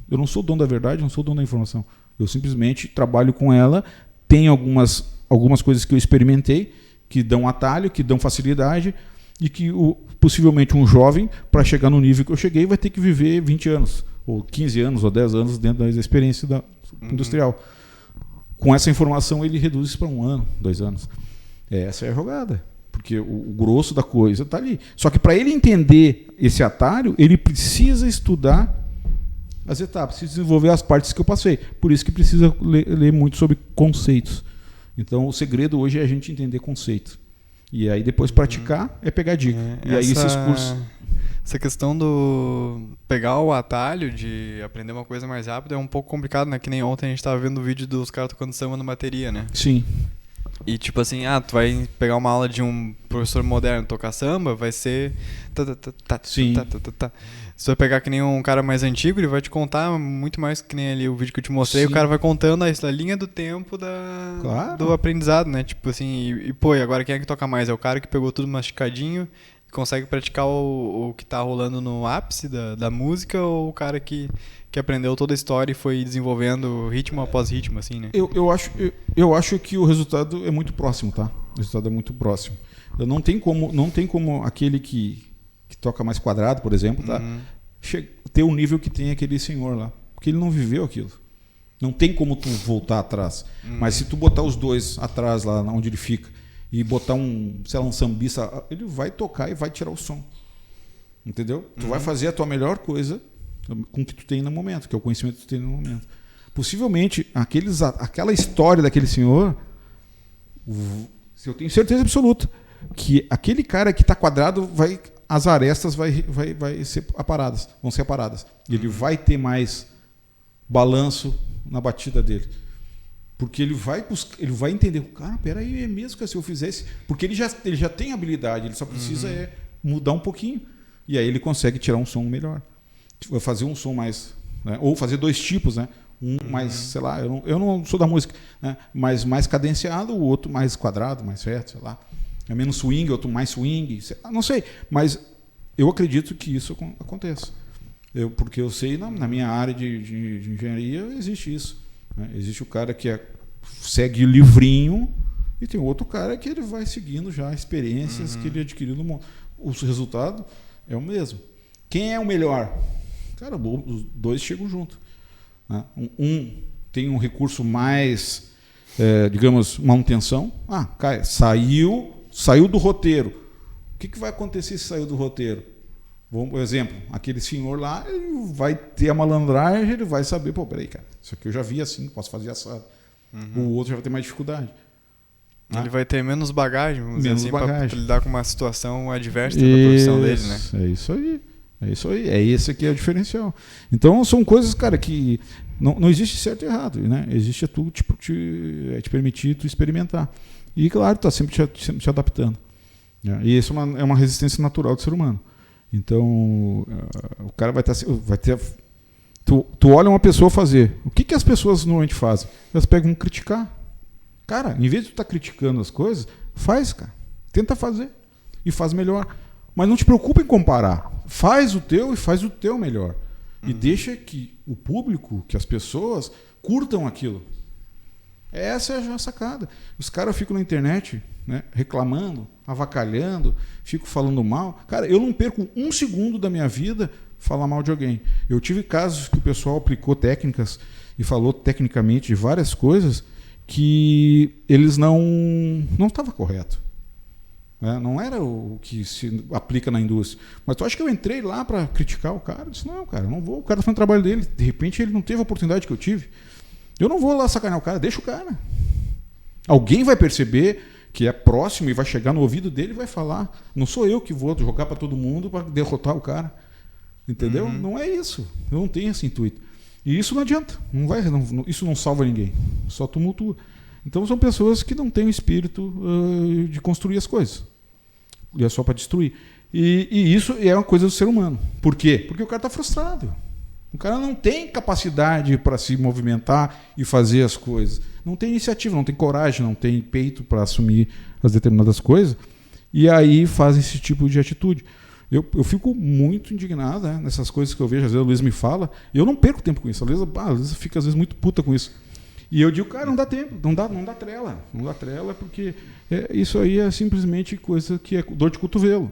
Eu não sou dono da verdade, não sou dono da informação. Eu simplesmente trabalho com ela, tem algumas coisas que eu experimentei, que dão atalho, que dão facilidade, e que possivelmente um jovem, para chegar no nível que eu cheguei, vai ter que viver 20 anos, ou 15 anos, ou 10 anos dentro da experiência industrial. Com essa informação, ele reduz isso para 1 ano, 2 anos. Essa é a jogada. Porque o grosso da coisa está ali. Só que para ele entender esse atalho, ele precisa estudar as etapas, precisa desenvolver as partes que eu passei. Por isso que precisa ler muito sobre conceitos. Então, o segredo hoje é a gente entender conceito. E aí, depois, praticar é pegar dica. E aí, esses cursos... Essa questão do pegar o atalho de aprender uma coisa mais rápido é um pouco complicado, né? Que nem ontem a gente estava vendo o vídeo dos caras tocando samba na bateria, né? Sim. E tipo assim, tu vai pegar uma aula de um professor moderno tocar samba, vai ser... Sim. Se você pegar que nem um cara mais antigo, ele vai te contar muito mais que nem ali o vídeo que eu te mostrei. Sim. O cara vai contando a linha do tempo do aprendizado, né? Tipo assim, e agora quem é que toca mais? É o cara que pegou tudo masticadinho e consegue praticar o que tá rolando no ápice da música, ou o cara que aprendeu toda a história e foi desenvolvendo ritmo após ritmo, assim, né? Eu acho que o resultado é muito próximo, tá? O resultado é muito próximo. Não tem como aquele que toca mais quadrado, por exemplo, tá? Ter o nível que tem aquele senhor lá. Porque ele não viveu aquilo. Não tem como tu voltar atrás. Mas se tu botar os dois atrás, lá onde ele fica, e botar um sambista, ele vai tocar e vai tirar o som. Entendeu? Tu vai fazer a tua melhor coisa com o que tu tem no momento, que é o conhecimento que tu tem no momento. Possivelmente, aquela história daquele senhor, eu tenho certeza absoluta que aquele cara que está quadrado, as arestas vão ser aparadas. Ele vai ter mais balanço na batida dele. Porque ele vai entender, cara, peraí, é mesmo que se eu fizesse... Porque ele já tem habilidade, ele só precisa mudar um pouquinho. E aí ele consegue tirar um som melhor. Vai fazer um som mais... Né? Ou fazer 2 tipos, né? Um mais, sei lá, eu não sou da música, né? Mas mais cadenciado, o outro mais quadrado, mais reto, sei lá. É menos swing, outro mais swing, não sei. Mas eu acredito que isso aconteça. Porque eu sei, na minha área de engenharia, existe isso. Né? Existe o cara que segue livrinho e tem outro cara que ele vai seguindo já experiências que ele adquiriu no mundo. O resultado é o mesmo. Quem é o melhor? Cara, os 2 chegam junto. Né? Um tem um recurso mais, digamos, manutenção. Cara, saiu do roteiro. O que vai acontecer se saiu do roteiro? Por exemplo, aquele senhor lá, ele vai ter a malandragem, ele vai saber, peraí, cara, isso aqui eu já vi assim, posso fazer assado. O outro já vai ter mais dificuldade. Ele vai ter menos bagagem, vamos dizer assim, para lidar com uma situação adversa da profissão dele, né? É isso aí. É esse aqui é o diferencial. Então, são coisas, cara, que não existe certo e errado, né? Existe tu te permitir tu experimentar. E, claro, tá sempre te adaptando. E isso é uma resistência natural do ser humano. Então, o cara vai ter... Tu olha uma pessoa fazer. O que as pessoas normalmente fazem? Elas pegam criticar. Cara, em vez de tu estar criticando as coisas, faz, cara. Tenta fazer. E faz melhor. Mas não te preocupa em comparar. Faz o teu e faz o teu melhor. E deixa que o público, que as pessoas curtam aquilo. Essa é a sacada. Os caras ficam na internet, né, reclamando, avacalhando, ficam falando mal. Cara, eu não perco 1 segundo da minha vida falar mal de alguém. Eu tive casos que o pessoal aplicou técnicas e falou tecnicamente de várias coisas que eles não estava correto. né? Não era o que se aplica na indústria. Mas tu acha que eu entrei lá para criticar o cara? Eu disse, não, cara, eu não vou. O cara está fazendo o trabalho dele. De repente ele não teve a oportunidade que eu tive. Eu não vou lá sacanear o cara, deixa o cara. Alguém vai perceber que é próximo e vai chegar no ouvido dele e vai falar. Não sou eu que vou jogar para todo mundo para derrotar o cara. Entendeu? Não é isso. Eu não tenho esse intuito. E isso não adianta. Isso não salva ninguém. Só tumultua. Então são pessoas que não têm o espírito de construir as coisas. E é só para destruir. E isso é uma coisa do ser humano. Por quê? Porque o cara está frustrado. O cara não tem capacidade para se movimentar e fazer as coisas. Não tem iniciativa, não tem coragem, não tem peito para assumir as determinadas coisas. E aí faz esse tipo de atitude. Eu fico muito indignado, né, nessas coisas que eu vejo. Às vezes a Luísa me fala, e eu não perco tempo com isso. A Luísa fica às vezes muito puta com isso. E eu digo, cara, não dá tempo, não dá trela. Não dá trela porque isso aí é simplesmente coisa que é dor de cotovelo.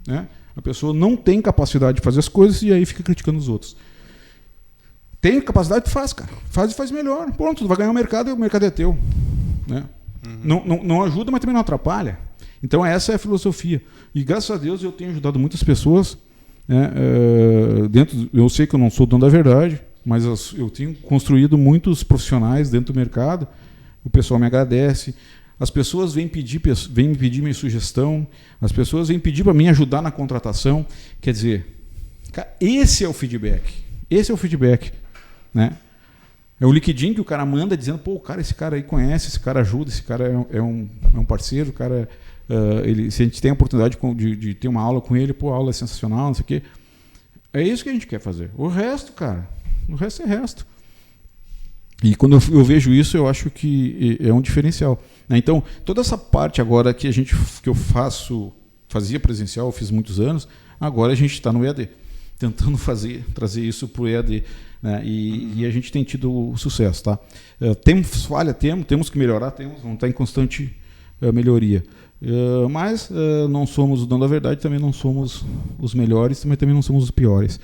Né? A pessoa não tem capacidade de fazer as coisas e aí fica criticando os outros. Tem capacidade, tu faz, cara. Faz e faz melhor. Pronto, tu vai ganhar o mercado e o mercado é teu. Né? Não ajuda, mas também não atrapalha. Então essa é a filosofia. E graças a Deus eu tenho ajudado muitas pessoas. Né? Eu sei que eu não sou dono da verdade, mas eu tenho construído muitos profissionais dentro do mercado. O pessoal me agradece. As pessoas vêm me pedir minha sugestão. As pessoas vêm pedir para mim ajudar na contratação. Quer dizer, cara, esse é o feedback. Esse é o feedback. Né? É o liquidinho que o cara manda dizendo, pô, cara, esse cara aí conhece, esse cara ajuda, esse cara é um parceiro, o cara, se a gente tem a oportunidade de ter uma aula com ele, pô, a aula é sensacional, não sei o quê. É isso que a gente quer fazer. O resto, cara, o resto é resto. E quando eu vejo isso, eu acho que é um diferencial. Né? Então, toda essa parte agora que eu fazia presencial, eu fiz muitos anos, agora a gente está no EAD, tentando trazer isso para o EAD. Né? E a gente tem tido sucesso. Tá? Temos falha, temos que melhorar, vamos estar em constante melhoria. Mas não somos o dono da verdade, também não somos os melhores, mas também não somos os piores.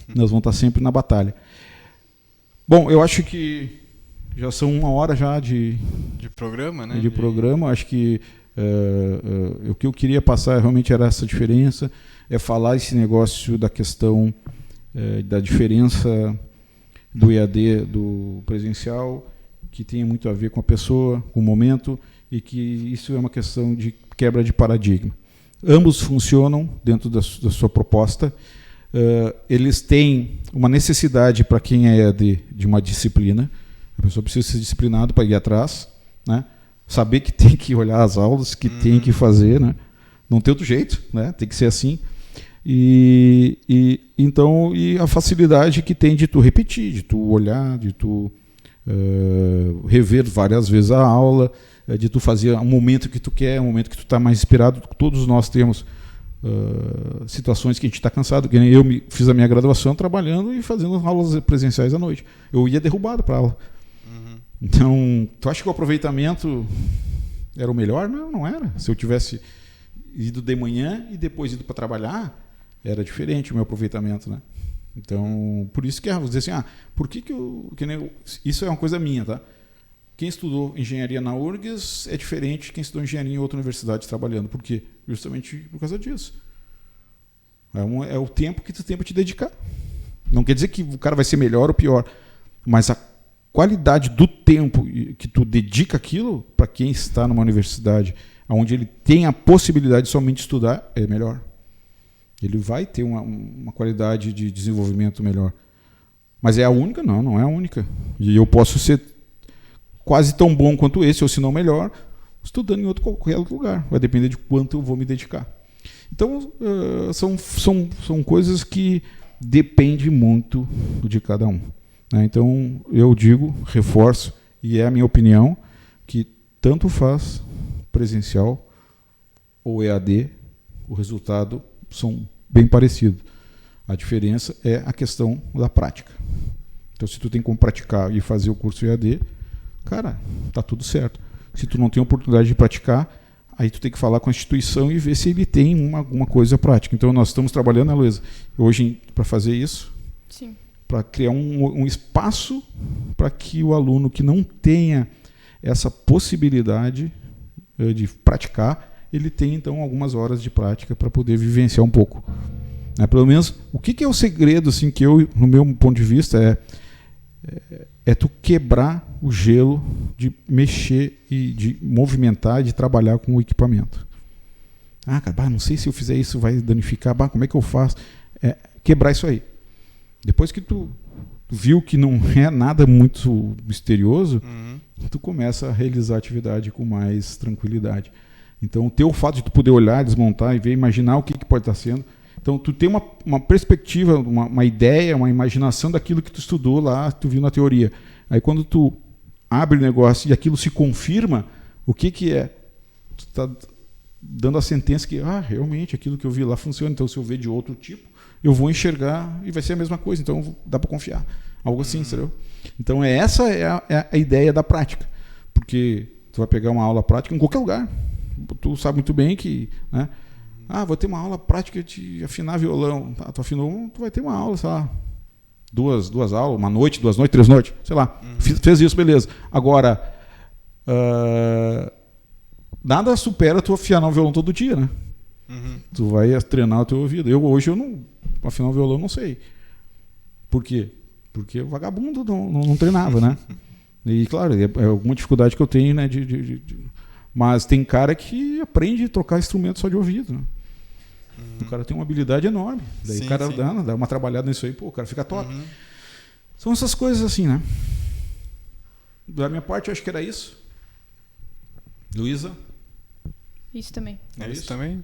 Nós vamos estar sempre na batalha. Bom, eu acho que já são 1 hora já de programa, né? De programa. Acho que o que eu queria passar realmente era essa diferença, é falar esse negócio da questão da diferença do EAD, do presencial, que tem muito a ver com a pessoa, com o momento, e que isso é uma questão de quebra de paradigma. Ambos funcionam dentro da sua proposta. Eles têm uma necessidade para quem é EAD de uma disciplina. A pessoa precisa ser disciplinado para ir atrás, né? Saber que tem que olhar as aulas, que tem que fazer, né? Não tem outro jeito, né? Tem que ser assim. Então, a facilidade que tem de tu repetir, de tu olhar, de tu rever várias vezes a aula, de tu fazer um momento que tu quer, um momento que tu está mais inspirado. Todos nós temos situações que a gente está cansado. Que nem eu fiz a minha graduação trabalhando e fazendo aulas presenciais à noite. Eu ia derrubado para a aula. Então, tu acha que o aproveitamento era o melhor? Não, não era. Se eu tivesse ido de manhã e depois ido para trabalhar, era diferente o meu aproveitamento, né? Então, por isso que vamos dizer assim, por que isso é uma coisa minha, tá? Quem estudou engenharia na URGS é diferente de quem estudou engenharia em outra universidade trabalhando. Por quê? Justamente por causa disso. É o tempo que tu tem para te dedicar. Não quer dizer que o cara vai ser melhor ou pior, mas a qualidade do tempo que tu dedica aquilo, para quem está numa universidade onde ele tem a possibilidade de somente estudar, é melhor. Ele vai ter uma qualidade de desenvolvimento melhor. Mas é a única? Não, não é a única. E eu posso ser quase tão bom quanto esse, ou se não melhor, estudando em qualquer outro lugar. Vai depender de quanto eu vou me dedicar. Então, são coisas que dependem muito de cada um. Né? Então, eu digo, reforço, e é a minha opinião, que tanto faz presencial ou EAD, o resultado são bem parecidos. A diferença é a questão da prática. Então, se tu tem como praticar e fazer o curso EAD, cara, tá tudo certo. Se tu não tem oportunidade de praticar, aí tu tem que falar com a instituição e ver se ele tem alguma coisa prática. Então, nós estamos trabalhando, né, Luísa, hoje para fazer isso. Sim. Para criar um espaço para que o aluno que não tenha essa possibilidade de praticar, ele tem então algumas horas de prática para poder vivenciar um pouco. Pelo menos, o que é o segredo, assim, que eu, no meu ponto de vista, é tu quebrar o gelo de mexer e de movimentar, de trabalhar com o equipamento. Cara, não sei se eu fizer isso vai danificar, como é que eu faço? Quebrar isso aí. Depois que tu viu que não é nada muito misterioso, tu começa a realizar a atividade com mais tranquilidade. Então, o teu fato de tu poder olhar, desmontar e ver, imaginar o que pode estar sendo. Então, tu tem uma perspectiva, uma ideia, uma imaginação daquilo que tu estudou lá, tu viu na teoria. Aí, quando tu abre o negócio e aquilo se confirma, o que é? Tu está dando a sentença que, realmente, aquilo que eu vi lá funciona. Então, se eu ver de outro tipo, eu vou enxergar e vai ser a mesma coisa. Então, dá para confiar. Algo assim, entendeu? Então, essa é a ideia da prática. Porque tu vai pegar uma aula prática em qualquer lugar. Tu sabe muito bem que... né? Vou ter uma aula prática de afinar violão. Tu afinou, tu vai ter uma aula, sei lá, duas aulas, uma noite, 2 noites, 3 noites, sei lá. Fez isso, beleza. Agora, nada supera tu afinar um violão todo dia, né? Tu vai treinar o teu ouvido. Hoje eu não afinar um violão, não sei. Por quê? Porque o vagabundo não treinava, né? E claro, é alguma dificuldade que eu tenho, né? Mas tem cara que aprende a tocar instrumento só de ouvido, né? O cara tem uma habilidade enorme. Daí o cara dá uma trabalhada nisso aí, o cara fica top. São essas coisas assim, né? Da minha parte, eu acho que era isso. Luísa? Isso também. É isso também?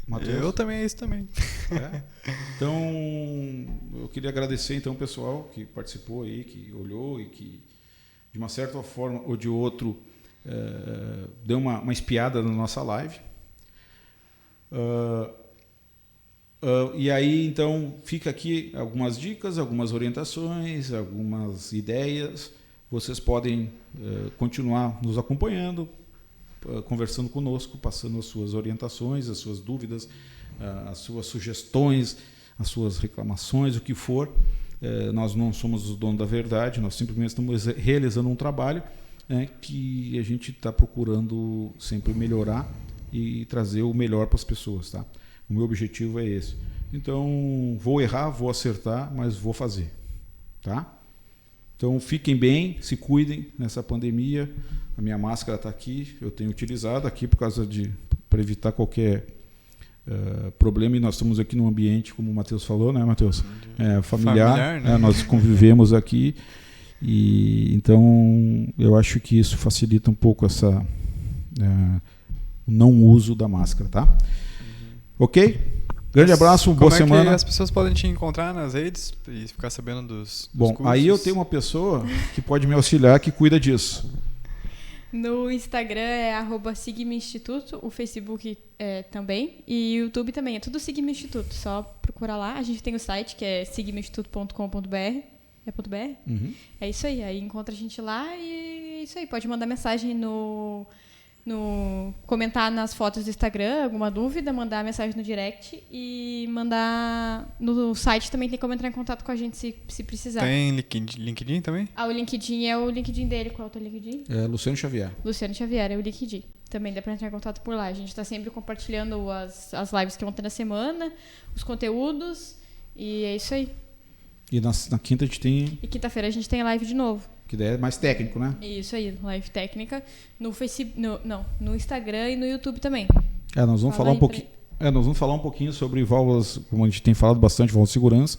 Matheus? Eu também, é isso também. Então, eu queria agradecer então o pessoal que participou aí, que olhou e que, de uma certa forma ou de outro, deu uma espiada na nossa live. E aí, então, fica aqui algumas dicas, algumas orientações, algumas ideias. Vocês podem continuar nos acompanhando, conversando conosco, passando as suas orientações, as suas dúvidas, as suas sugestões, as suas reclamações, o que for. Nós não somos os donos da verdade, nós simplesmente estamos realizando um trabalho que a gente está procurando sempre melhorar e trazer o melhor para as pessoas, tá? O meu objetivo é esse. Então, vou errar, vou acertar, mas vou fazer, tá? Então, fiquem bem, se cuidem nessa pandemia. A minha máscara está aqui, eu tenho utilizado aqui para evitar qualquer problema. E nós estamos aqui num ambiente, como o Matheus falou, né, Matheus? Familiar, né? Nós convivemos aqui. E então, eu acho que isso facilita um pouco o não uso da máscara, tá? Ok? Grande abraço, boa semana. Como é que as pessoas podem te encontrar nas redes e ficar sabendo dos cursos? Aí eu tenho uma pessoa que pode me auxiliar, que cuida disso. No Instagram é @sigmainstituto, o Facebook também, e o YouTube também, é tudo Sigma Instituto, só procura lá. A gente tem o site que é sigmainstituto.com.br. É .br? É isso aí encontra a gente lá e é isso aí. Pode mandar mensagem comentar nas fotos do Instagram, alguma dúvida, mandar mensagem no direct e mandar no site também, tem como entrar em contato com a gente se precisar. Tem LinkedIn também? O LinkedIn é o LinkedIn dele. Qual é o teu LinkedIn? Luciano Xavier. Luciano Xavier, é o LinkedIn. Também dá para entrar em contato por lá. A gente está sempre compartilhando as lives que vão ter na semana, os conteúdos, e é isso aí. E na quinta a gente tem... E quinta-feira a gente tem live de novo. Que daí é mais técnico, né? Isso aí, live técnica no Facebook, no Instagram e no YouTube também. Nós vamos falar um pouquinho. Nós vamos falar um pouquinho sobre válvulas, como a gente tem falado bastante, válvulas de segurança.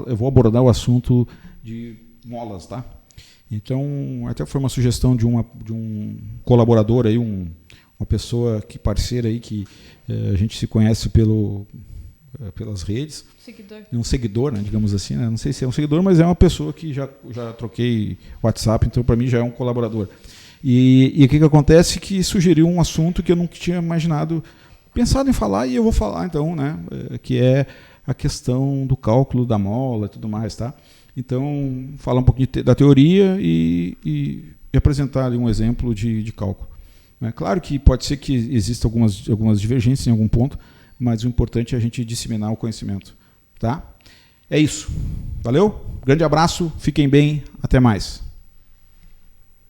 Eu vou abordar o assunto de molas, tá? Então, até foi uma sugestão de um colaborador aí, uma pessoa parceira aí que a gente se conhece pelas redes. Um seguidor, né, digamos assim, né? Não sei se é um seguidor, mas é uma pessoa que já troquei WhatsApp, então para mim já é um colaborador. E o que acontece? Que sugeriu um assunto que eu não tinha pensado em falar, e eu vou falar então, né, que é a questão do cálculo da mola e tudo mais, tá? Então, falar um pouquinho da teoria e apresentar ali um exemplo de cálculo. Claro que pode ser que existam algumas divergências em algum ponto, mas o importante é a gente disseminar o conhecimento, tá? É isso. Valeu? Grande abraço, fiquem bem, até mais.